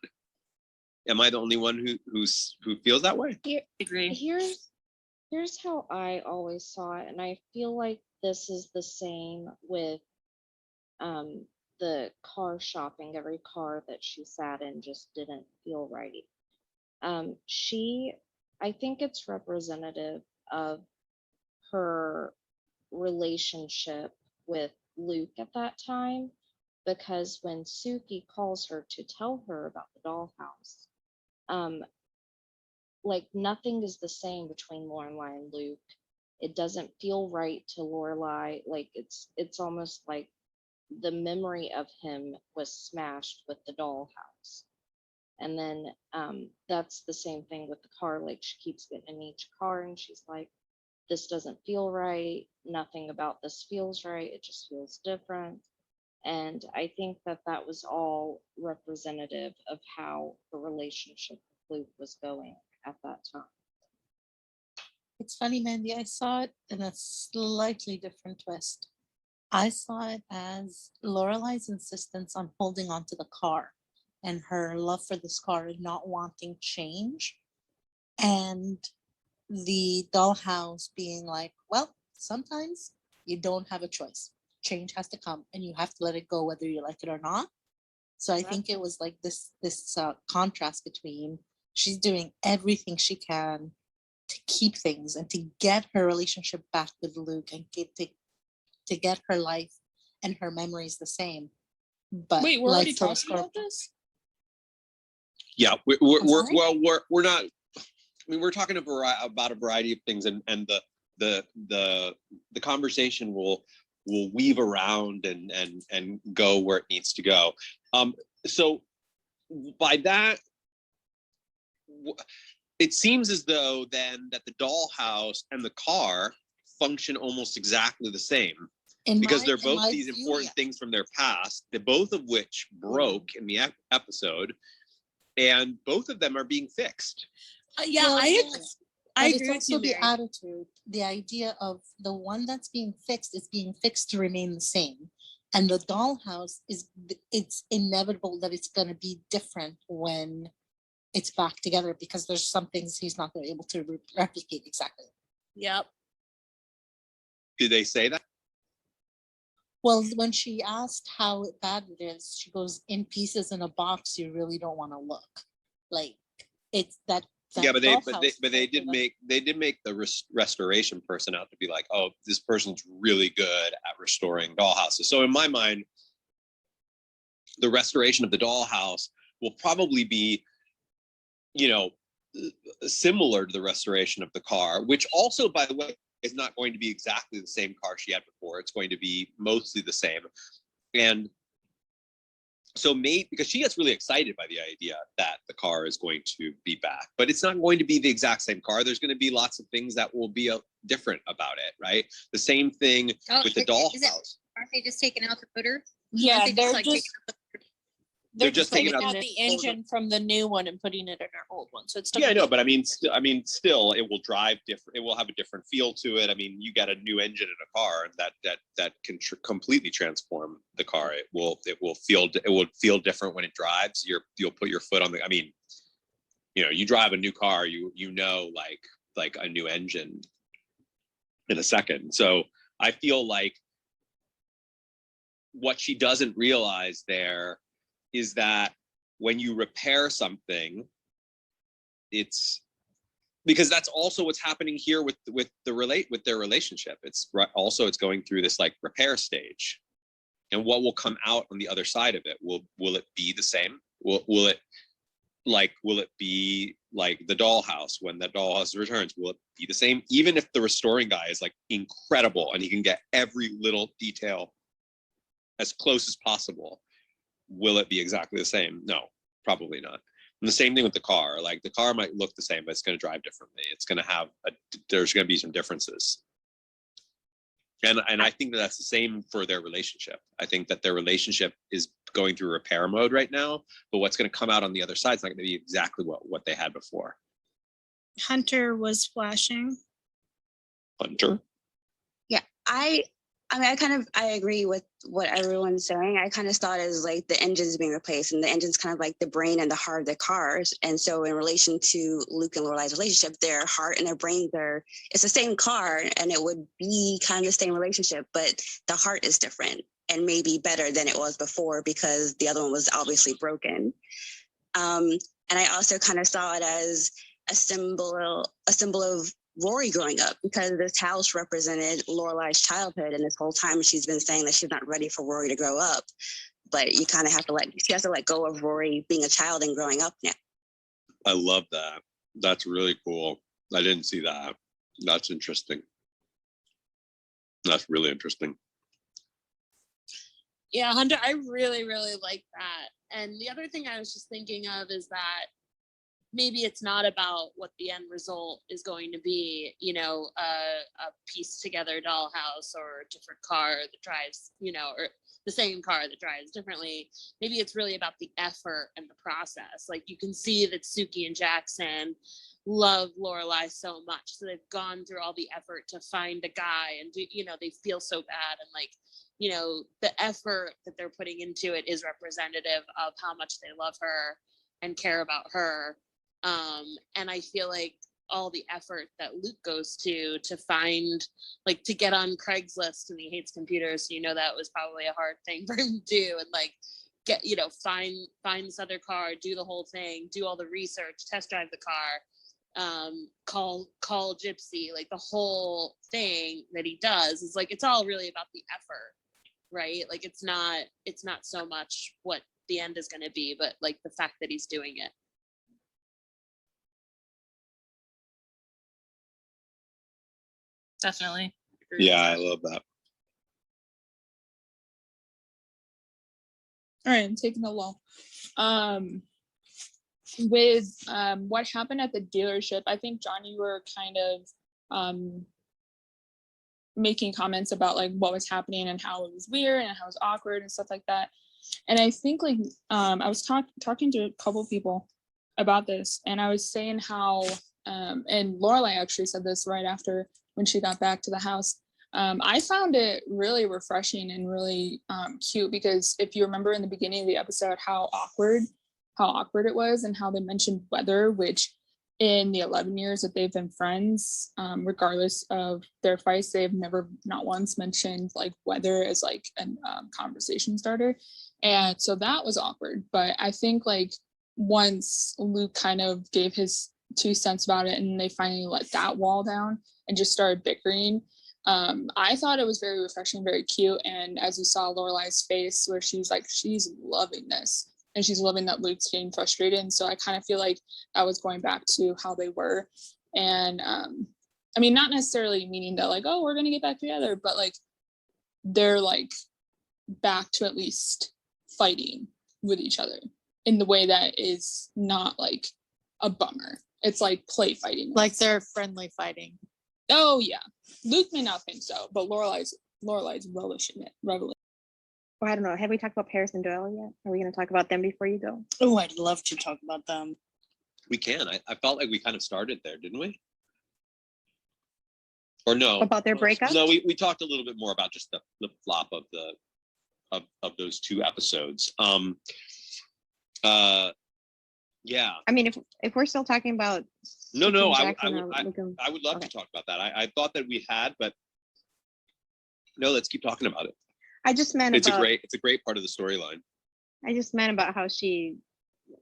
Am I the only one who feels that way? Agree. Here's how I always saw it, and I feel like this is the same with the car shopping. Every car that she sat in just didn't feel right. I think it's representative of her relationship with Luke at that time, because when Suki calls her to tell her about the dollhouse, like nothing is the same between Lorelai and Luke. It doesn't feel right to Lorelai. Like it's almost like the memory of him was smashed with the dollhouse. And then that's the same thing with the car. Like she keeps getting in each car and she's like, this doesn't feel right. Nothing about this feels right. It just feels different. And I think that that was all representative of how the relationship with Luke was going at that time. It's funny, Mandy, I saw it in a slightly different twist. I saw it as Lorelai's insistence on holding on to the car and her love for this car and not wanting change. And the dollhouse being like, well, sometimes you don't have a choice. Change has to come and you have to let it go whether you like it or not. So I think it was like this contrast between she's doing everything she can to keep things and to get her relationship back with Luke and to get her life and her memories the same. But wait, we're like already talking about this? Yeah, we're not. I mean, we're talking about a variety of things, and the conversation will weave around and go where it needs to go. So by that, it seems as though then that the dollhouse and the car function almost exactly the same, because they're both these important things from their past, both of which broke in the episode, and both of them are being fixed. I agree with you, the Mary. attitude, the idea of the one that's being fixed to remain the same, and the dollhouse it's inevitable that it's going to be different when it's back together, because there's some things he's not going to be able to replicate exactly. Yep. Did they say that? Well, when she asked how bad it is, she goes, in pieces in a box you really don't want to look. Like it's that. Yeah, but they did make the restoration person out to be like, oh, this person's really good at restoring dollhouses. So in my mind, the restoration of the dollhouse will probably be, similar to the restoration of the car, which also, by the way, is not going to be exactly the same car she had before. It's going to be mostly the same. And so because she gets really excited by the idea that the car is going to be back, but it's not going to be the exact same car. There's going to be lots of things that will be different about it, right? The same thing with the dollhouse. Aren't they just taking out the motor? Yeah, they're just taking taking out out the engine from the new one and putting it in our old one. So it's still Yeah, I know, but I mean, still, it will drive different. It will have a different feel to it. I mean, you got a new engine in a car that can completely transform the car. It will feel different when it drives. You'll put your foot on the. I mean, you drive a new car, like a new engine in a second. So I feel like what she doesn't realize there is that when you repair something, it's because that's also what's happening here with their relationship. It's going through this like repair stage, and what will come out on the other side of it? Will it be the same? Will it be like the dollhouse when the dollhouse returns? Will it be the same? Even if the restoring guy is like incredible and he can get every little detail as close as possible, will it be exactly the same? No, probably not. And the same thing with the car. Like the car might look the same, but it's going to drive differently. It's going to have there's going to be some differences. And I think that's the same for their relationship. I think that their relationship is going through repair mode right now, but what's going to come out on the other side is not going to be exactly what they had before. Hunter was flashing. Hunter? Yeah, I mean, I agree with what everyone's saying. I kind of saw it as like the engines being replaced, and the engine's kind of like the brain and the heart of the cars. And so, in relation to Luke and Lorelai's relationship, their heart and their brains it's the same car, and it would be kind of the same relationship, but the heart is different and maybe better than it was before because the other one was obviously broken. And I also kind of saw it as a symbol of Rory growing up, because this house represented Lorelai's childhood, and this whole time she's been saying that she's not ready for Rory to grow up. But you kind of have to she has to let go of Rory being a child and growing up now. I love that. That's really cool. I didn't see that. That's interesting. That's really interesting. Yeah, Hunter, I really, really like that. And the other thing I was just thinking of is that maybe it's not about what the end result is going to be, you know, a pieced together dollhouse or a different car that drives, you know, or the same car that drives differently. Maybe it's really about the effort and the process. Like you can see that Suki and Jackson love Lorelai so much. So they've gone through all the effort to find a guy and do, you know, they feel so bad. And like, you know, the effort that they're putting into it is representative of how much they love her and care about her. And I feel like all the effort that Luke goes to find, like to get on Craigslist, and he hates computers, so you know that was probably a hard thing for him to do, and like get, you know, find this other car, do the whole thing, do all the research, test drive the car, call Gypsy, like the whole thing that he does is like, it's all really about the effort, right? Like it's not so much what the end is going to be, but like the fact that he's doing it. Definitely. Yeah, I love that. All right, I'm taking a lull. With what happened at the dealership, I think, John, you were kind of making comments about like what was happening and how it was weird and how it was awkward and stuff like that. And I think like I was talking to a couple people about this, and I was saying how and Lorelai actually said this right after when she got back to the house. I found it really refreshing and really cute, because if you remember in the beginning of the episode how awkward it was, and how they mentioned weather, which in the 11 years that they've been friends, regardless of their fights, they've never, not once, mentioned like weather as like a conversation starter. And so that was awkward. But I think like once Luke kind of gave his 2 cents about it, and they finally let that wall down and just started bickering, I thought it was very refreshing, very cute. And as you saw Lorelai's face, where she's like, she's loving this, and she's loving that Luke's getting frustrated. And so I kind of feel like I was going back to how they were. And I mean, not necessarily meaning that like, oh, we're gonna get back together, but like they're like back to at least fighting with each other in the way that is not like a bummer. It's like play fighting. Like they're friendly fighting. Oh yeah. Luke may not think so, but Lorelai's relishing it. Reveling. Well, I don't know. Have we talked about Paris and Doyle yet? Are we going to talk about them before you go? Oh, I'd love to talk about them. We can. I felt like we kind of started there, didn't we? Or no? About their breakup? No, we talked a little bit more about just the flop of of those 2 episodes. Yeah. I mean, if we're still talking about No, I Jackson, would love to talk about that. I thought that we had, but no, let's keep talking about it. I just meant It's about, a great part of the storyline. I just meant about how she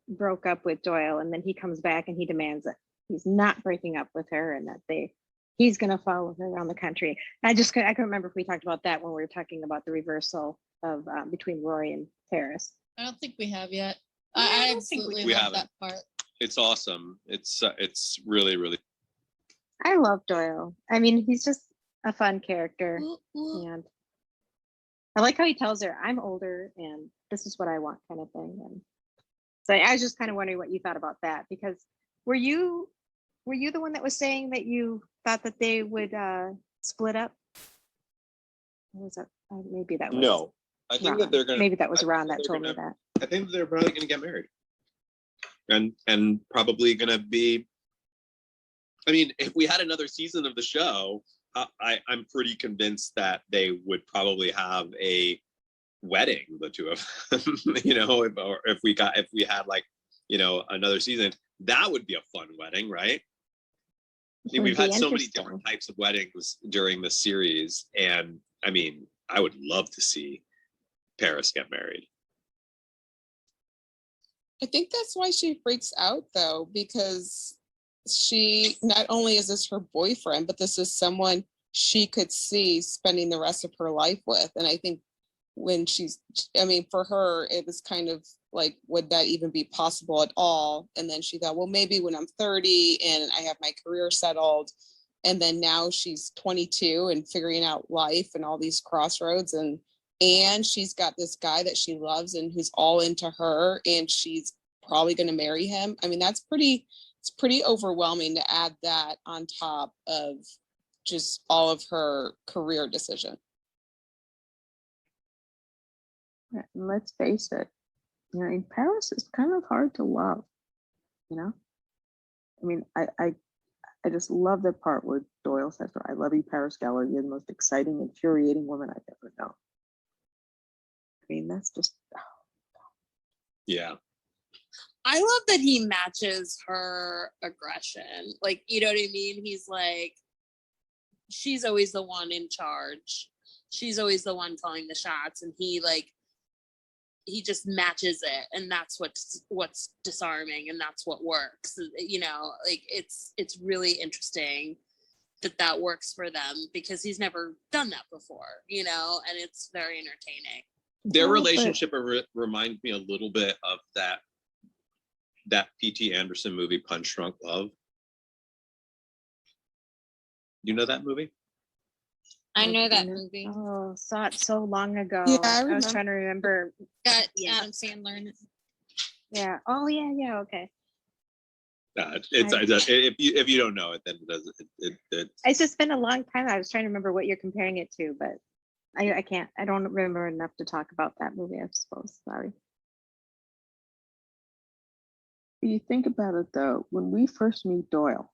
broke up with Doyle, and then he comes back and he demands that he's not breaking up with her, and that he's going to follow her around the country. I couldn't remember if we talked about that when we were talking about the reversal of between Rory and Paris. I don't think we have yet. I absolutely love that part. It's awesome. It's really, really. I love Doyle. I mean, he's just a fun character, and I like how he tells her, "I'm older, and this is what I want," kind of thing. And so I was just kind of wondering what you thought about that, because were you the one that was saying that you thought that they would split up? Or was that maybe that was No, I think Ron. that they're gonna. Maybe that was Ron that told me that. I think they're probably gonna get married, and probably gonna be. I mean, if we had another season of the show, I'm pretty convinced that they would probably have a wedding, the two of them. If we had like, another season, that would be a fun wedding, right? We've had so many different types of weddings during the series, and I mean, I would love to see Paris get married. I think that's why she freaks out though, because she not only is this her boyfriend, but this is someone she could see spending the rest of her life with. And I think when for her, it was kind of like, would that even be possible at all? And then she thought, well, maybe when I'm 30 and I have my career settled. And then now she's 22 and figuring out life and all these crossroads, and she's got this guy that she loves and who's all into her, and she's probably going to marry him. I mean, it's pretty overwhelming to add that on top of just all of her career decision. And let's face it, Paris is kind of hard to love, I mean, I just love the part where Doyle says to her, "I love you, Paris Geller. You're the most exciting, infuriating woman I've ever known." I mean, that's just, yeah. I love that he matches her aggression. Like, you know what I mean? He's like, she's always the one in charge. She's always the one calling the shots, and he just matches it, and that's what's disarming, and that's what works. It's really interesting that works for them, because he's never done that before, and it's very entertaining. Their relationship reminds me a little bit of that P.T. Anderson movie, Punch Drunk Love. You know that movie? I know that movie. Oh, saw it so long ago. Yeah, I was trying to remember. Got Adam Sandler in it. Yeah. Oh, yeah. Okay. If you don't know it, then it doesn't. It's just been a long time. I was trying to remember what you're comparing it to, but I can't. I don't remember enough to talk about that movie, I suppose. Sorry. you think about it though, when we first meet Doyle,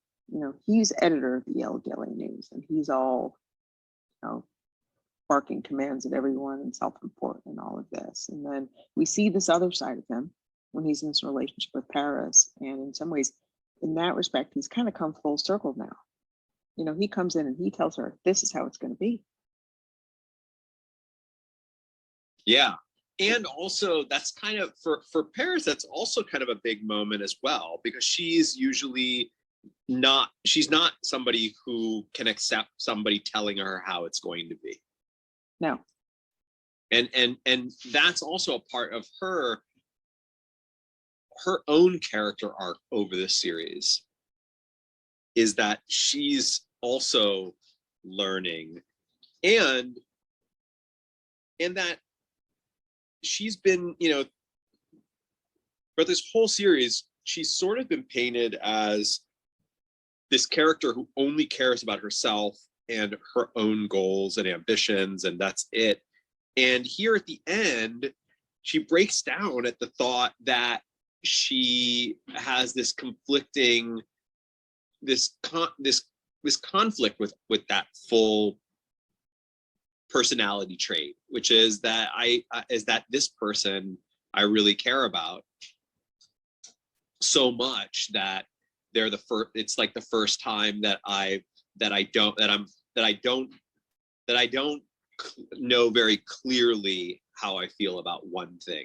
he's editor of the Yale Daily News, and he's all, barking commands at everyone and self-important and all of this. And then we see this other side of him when he's in this relationship with Paris. And in some ways, in that respect, he's kind of come full circle now. He comes in and he tells her, this is how it's going to be. Yeah. And also that's kind of for Paris, that's also kind of a big moment as well, because she's not somebody who can accept somebody telling her how it's going to be. No. And that's also a part of her own character arc over this series, is that she's also learning, and that she's been, for this whole series, she's sort of been painted as this character who only cares about herself and her own goals and ambitions, and that's it. And here at the end, she breaks down at the thought that she has this conflicting, this conflict with that full personality trait, which is that this person I really care about so much that they're the first. It's like the first time that I don't know very clearly how I feel about one thing.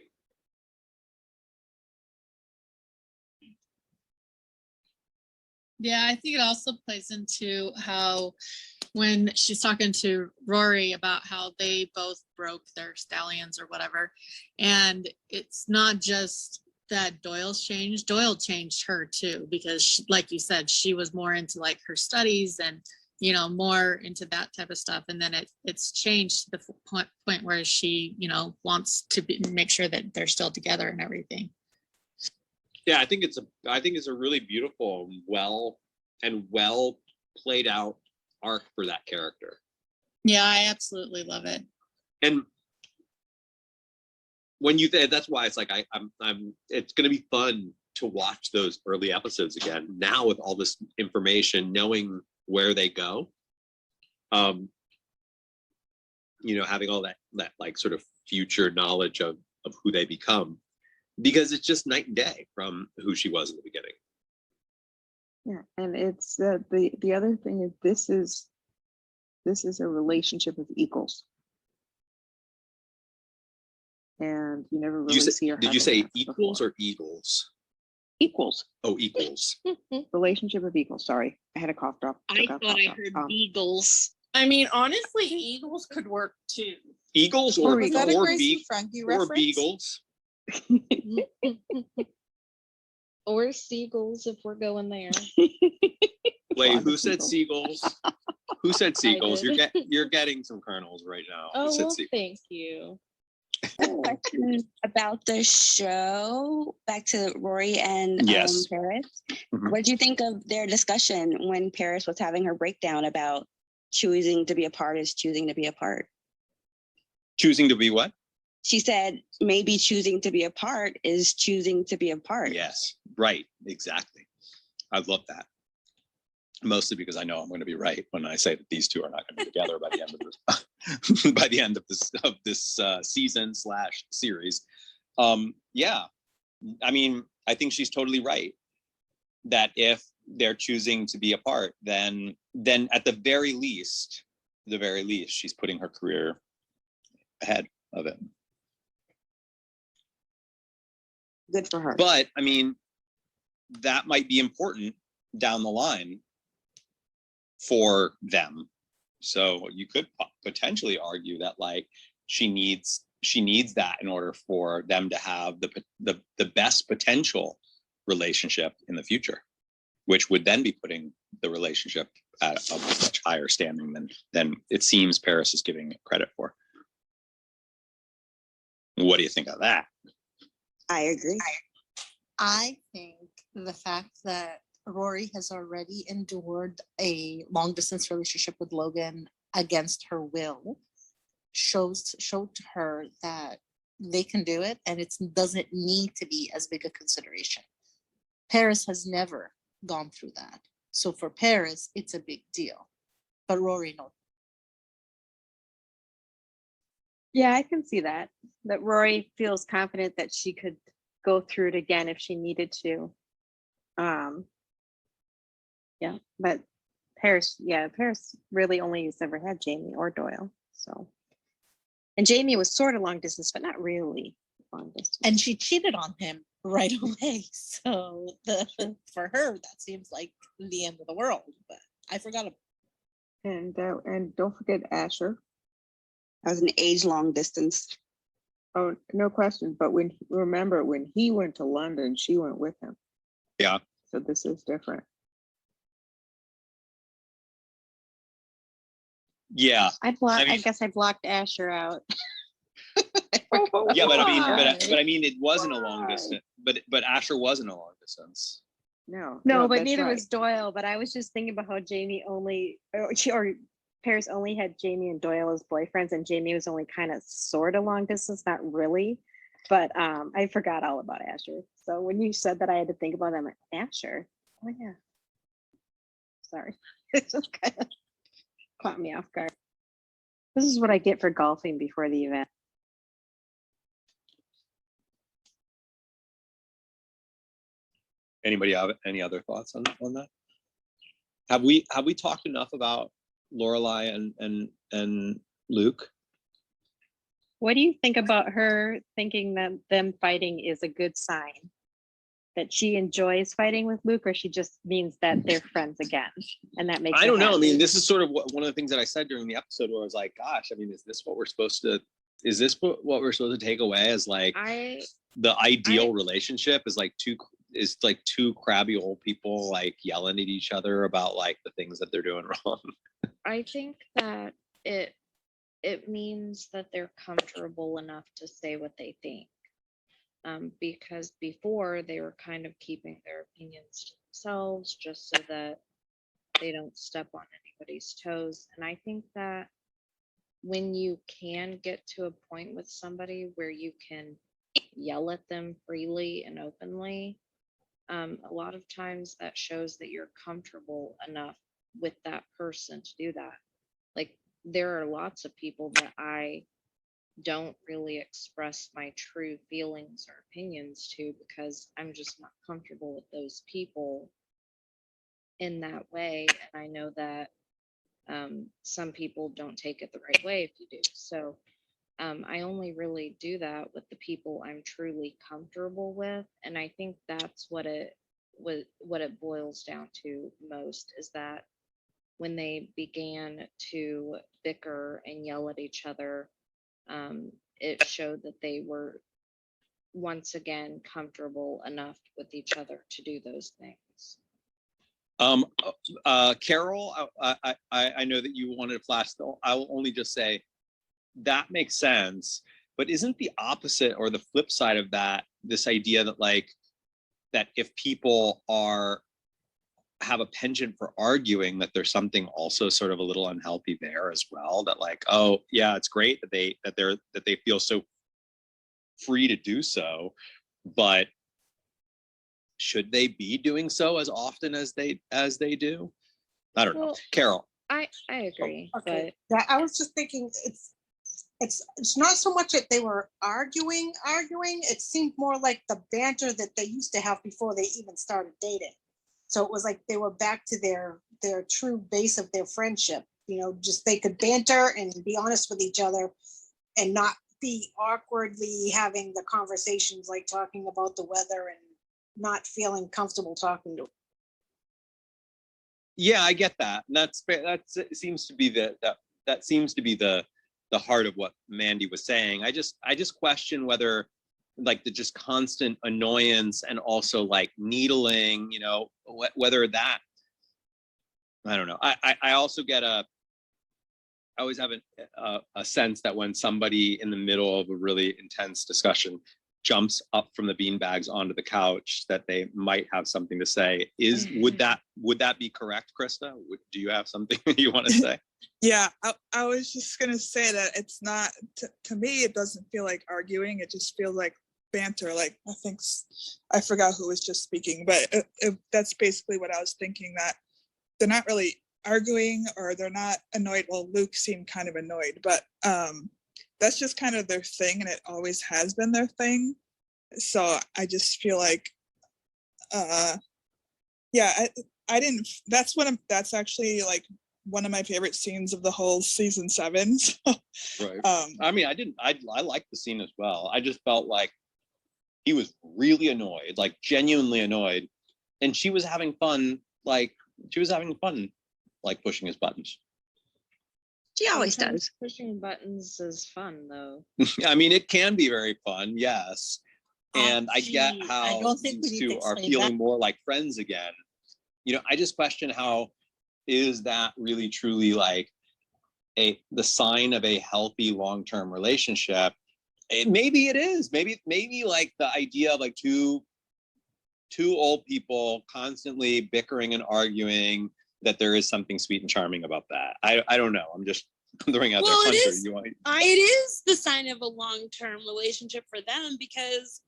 Yeah, I think it also plays into how when she's talking to Rory about how they both broke their stallions or whatever, and it's not just that Doyle's changed, Doyle changed her too, because she, like you said, she was more into like her studies and more into that type of stuff, and then it's changed to the point where she wants to make sure that they're still together and everything. Yeah, I think it's a really beautiful, well played out arc for that character. Yeah, I absolutely love it. And when that's why it's like it's going to be fun to watch those early episodes again now with all this information, knowing where they go. You know, having all that like sort of future knowledge of who they become, because it's just night and day from who she was in the beginning. Yeah, and it's the other thing is this is a relationship of equals, and you never really see her. Did you having say that equals before. or eagles? Equals? Oh, equals. Relationship of equals. Sorry, I had a cough drop. I thought I heard eagles. I mean, honestly, eagles could work too. Eagles or Was that a Grace and or Frankie reference? beagles. Or seagulls if we're going there. Wait, who said seagulls? Who said seagulls? did. You're getting some kernels right now. Who Oh, said well, seagulls? thank you. Question about the show. Back to Rory and Yes. Paris. Mhm. What did you think of their discussion when Paris was having her breakdown about choosing to be apart is choosing to be apart? Choosing to be what? She said maybe choosing to be apart is choosing to be apart. Yes, right, exactly. I love that. Mostly because I know I'm going to be right when I say that these two are not going to be together by the end of this by the end of this season / series. Yeah, I mean, I think she's totally right that if they're choosing to be apart, then at the very least, she's putting her career ahead of it. Good for her. But I mean, that might be important down the line for them. So you could potentially argue that like she needs that in order for them to have the best potential relationship in the future, which would then be putting the relationship at a much higher standing than it seems Paris is giving it credit for. What do you think of that? I agree. I think the fact that Rory has already endured a long distance relationship with Logan against her will showed to her that they can do it, and it doesn't need to be as big a consideration. Paris has never gone through that. So for Paris, it's a big deal. But Rory, no. Yeah, I can see that Rory feels confident that she could go through it again if she needed to. Yeah, but Paris really only has ever had Jamie or Doyle. So, and Jamie was sort of long distance, but not really long distance. And she cheated on him right away. So for her, that seems like the end of the world. But I forgot about. And don't forget Asher. That was an age-long distance. Oh, no question. But when he went to London, she went with him. Yeah. So this is different. Yeah. I guess I blocked Asher out. Yeah, but I mean, it wasn't a long distance. But Asher wasn't a long distance. No, but that's neither right. was Doyle. But I was just thinking about how Jamie or Paris only had Jamie and Doyle as boyfriends, and Jamie was only kind of sort of long distance, not really. But I forgot all about Asher. So when you said that, I had to think about it. I'm like, Asher? Oh yeah. Sorry, it just kind of caught me off guard. This is what I get for golfing before the event. Anybody have any other thoughts on that? Have we talked enough about Lorelai and Luke? What do you think about her thinking that them fighting is a good sign? That she enjoys fighting with Luke, or she just means that they're friends again, and that makes. I don't know. I happy? mean, this is sort of one of the things that I said during the episode, where I was like, "Gosh, I mean, is this what we're supposed to take away as like the ideal relationship? Is like two crabby old people like yelling at each other about like the things that they're doing wrong." I think that it means that they're comfortable enough to say what they think. Because before they were kind of keeping their opinions to themselves just so that they don't step on anybody's toes. And I think that when you can get to a point with somebody where you can yell at them freely and openly, a lot of times that shows that you're comfortable enough with that person to do that. like there are lots of people that I don't really express my true feelings or opinions to because I'm just not comfortable with those people in that way. And I know that some people don't take it the right way if you do. So I only really do that with the people I'm truly comfortable with. And I think that's what it boils down to most, is that when they began to bicker and yell at each other, it showed that they were once again comfortable enough with each other to do those things. Carol, I know that you wanted to flash, though. I will only just say that makes sense, but isn't the opposite or the flip side of that this idea that like that if people have a penchant for arguing, that there's something also sort of a little unhealthy there as well, that like, oh yeah, it's great that they feel so free to do so, but should they be doing so as often as they do? I don't know. Carol. I agree. Okay. Yeah, I was just thinking it's not so much that they were arguing. It seemed more like the banter that they used to have before they even started dating. So it was like they were back to their true base of their friendship. You know, just they could banter and be honest with each other and not be awkwardly having the conversations like talking about the weather and not feeling comfortable talking to. Yeah, I get that. And that seems to be the heart of what Mandy was saying. I just question whether like the just constant annoyance and also like needling, you know, whether that, I don't know. I also get I always have a sense that when somebody in the middle of a really intense discussion jumps up from the beanbags onto the couch, that they might have something to say. Would that be correct, Krista? Do you have something you want to say? Yeah, I was just gonna say that it's not, to me, it doesn't feel like arguing. It just feels like banter. Like I forgot who was just speaking, but that's basically what I was thinking, that they're not really arguing or they're not annoyed. Well, Luke seemed kind of annoyed, but that's just kind of their thing, and it always has been their thing. So I just feel like, yeah, I didn't. That's actually like one of my favorite scenes of the whole season 7. So, right. I mean, I liked the scene as well. I just felt like he was really annoyed, like genuinely annoyed, and she was having fun, like pushing his buttons. She always Sometimes does. Pushing buttons is fun, though. I mean, it can be very fun, yes. And I get how don't think we these need to two are explain feeling that. more like friends again. You know, I just question how is that really truly like the sign of a healthy long-term relationship? Maybe it is. Maybe like the idea of like two old people constantly bickering and arguing, that there is something sweet and charming about that. I don't know. I'm just throwing out Well, there. it Hunter, is. It is the sign of a long-term relationship for them, because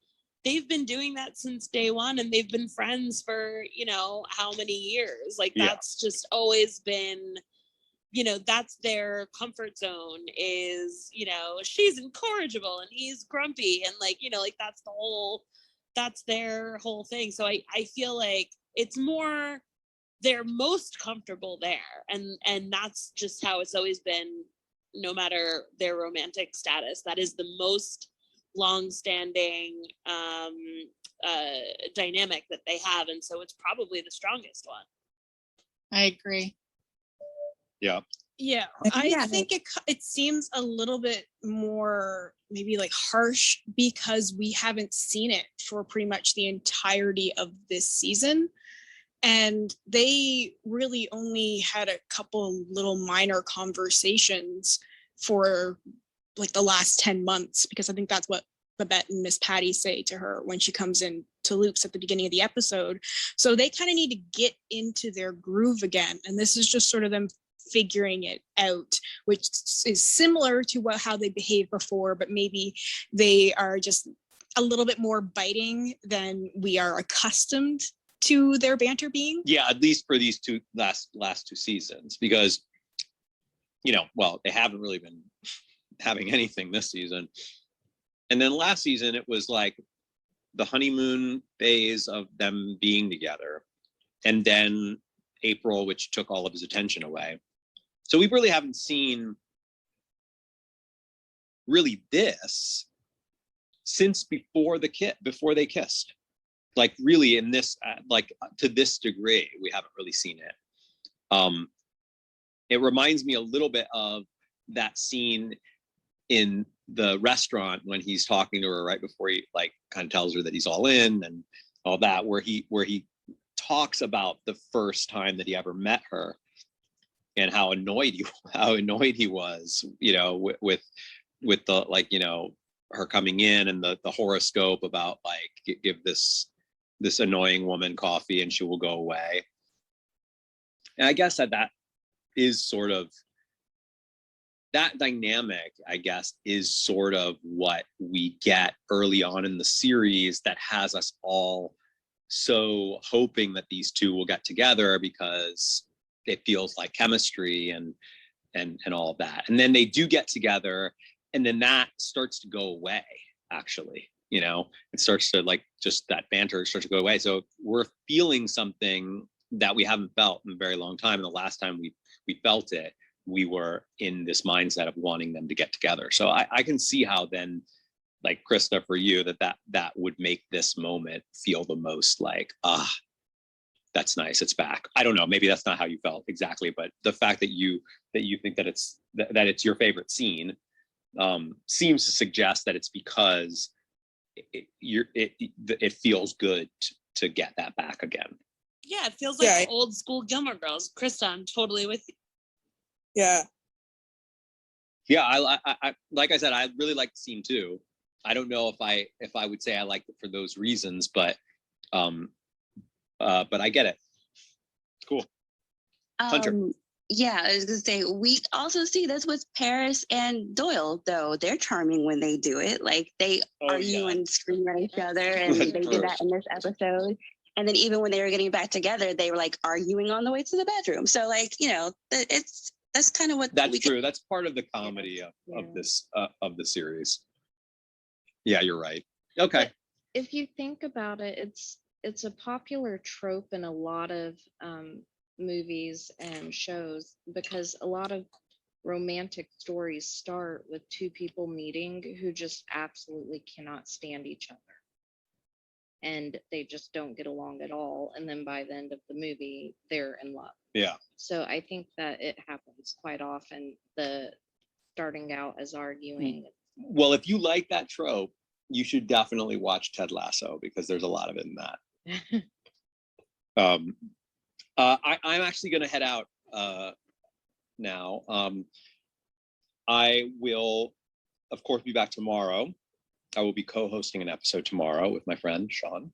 they've been doing that since day one, and they've been friends for, you know, how many years? Like that's just always been, you know, that's their comfort zone, is, you know, she's incorrigible and he's grumpy, and like, you know, like that's their whole thing. So I feel like it's more, they're most comfortable there, and that's just how it's always been, no matter their romantic status. That is the most long-standing dynamic that they have, and so it's probably the strongest one. I agree. Yeah. Yeah, I think it seems a little bit more maybe like harsh because we haven't seen it for pretty much the entirety of this season. And they really only had a couple little minor conversations for like the last 10 months, because I think that's what Babette and Miss Patty say to her when she comes in to Luke's at the beginning of the episode. So they kind of need to get into their groove again. And this is just sort of them figuring it out, which is similar to how they behaved before, but maybe they are just a little bit more biting than we are accustomed to their banter being. Yeah, at least for these last two seasons, because well, they haven't really been having anything this season. And then last season, it was like the honeymoon phase of them being together. And then April, which took all of his attention away. So we really haven't seen really this since before they kissed. Like really in this, to this degree, we haven't really seen it. It reminds me a little bit of that scene in the restaurant when he's talking to her right before he like kind of tells her that he's all in and all that, where he talks about the first time that he ever met her and how annoyed he was, with the, like, her coming in and the horoscope about like, give this annoying woman coffee and she will go away. And I guess that is sort of that dynamic, I guess, is sort of what we get early on in the series that has us all so hoping that these two will get together because it feels like chemistry and all of that. And then they do get together, and then that starts to go away, actually. It starts to, like, just that banter starts to go away. So we're feeling something that we haven't felt in a very long time. And the last time we felt it, we were in this mindset of wanting them to get together. So I can see how then, like, Krista, for you, that would make this moment feel the most like, that's nice, it's back. I don't know, maybe that's not how you felt exactly, but the fact that you think that it's your favorite scene seems to suggest that it's because it feels good to get that back again. Yeah, it feels like old school Gilmore Girls. Krista, I'm totally with you. Yeah. Yeah, I like I said, I really liked scene 2. I don't know if I would say I liked it for those reasons, but I get it. Cool. Hunter. Yeah, I was gonna say, we also see this with Paris and Doyle, though. They're charming when they do it. Like, they argue and scream at each other, and they did that in this episode. And then even when they were getting back together, they were like arguing on the way to the bedroom. So, like, that's kind of what that's true. That's part of the comedy of the series. Yeah, you're right. Okay. But if you think about it, it's a popular trope in a lot of movies and shows, because a lot of romantic stories start with two people meeting who just absolutely cannot stand each other, and they just don't get along at all, and then by the end of the movie they're in love. Yeah. So I think that it happens quite often, the starting out as arguing. Well, if you like that trope, you should definitely watch Ted Lasso, because there's a lot of it in that. I'm actually going to head out now. I will, of course, be back tomorrow. I will be co-hosting an episode tomorrow with my friend Sean.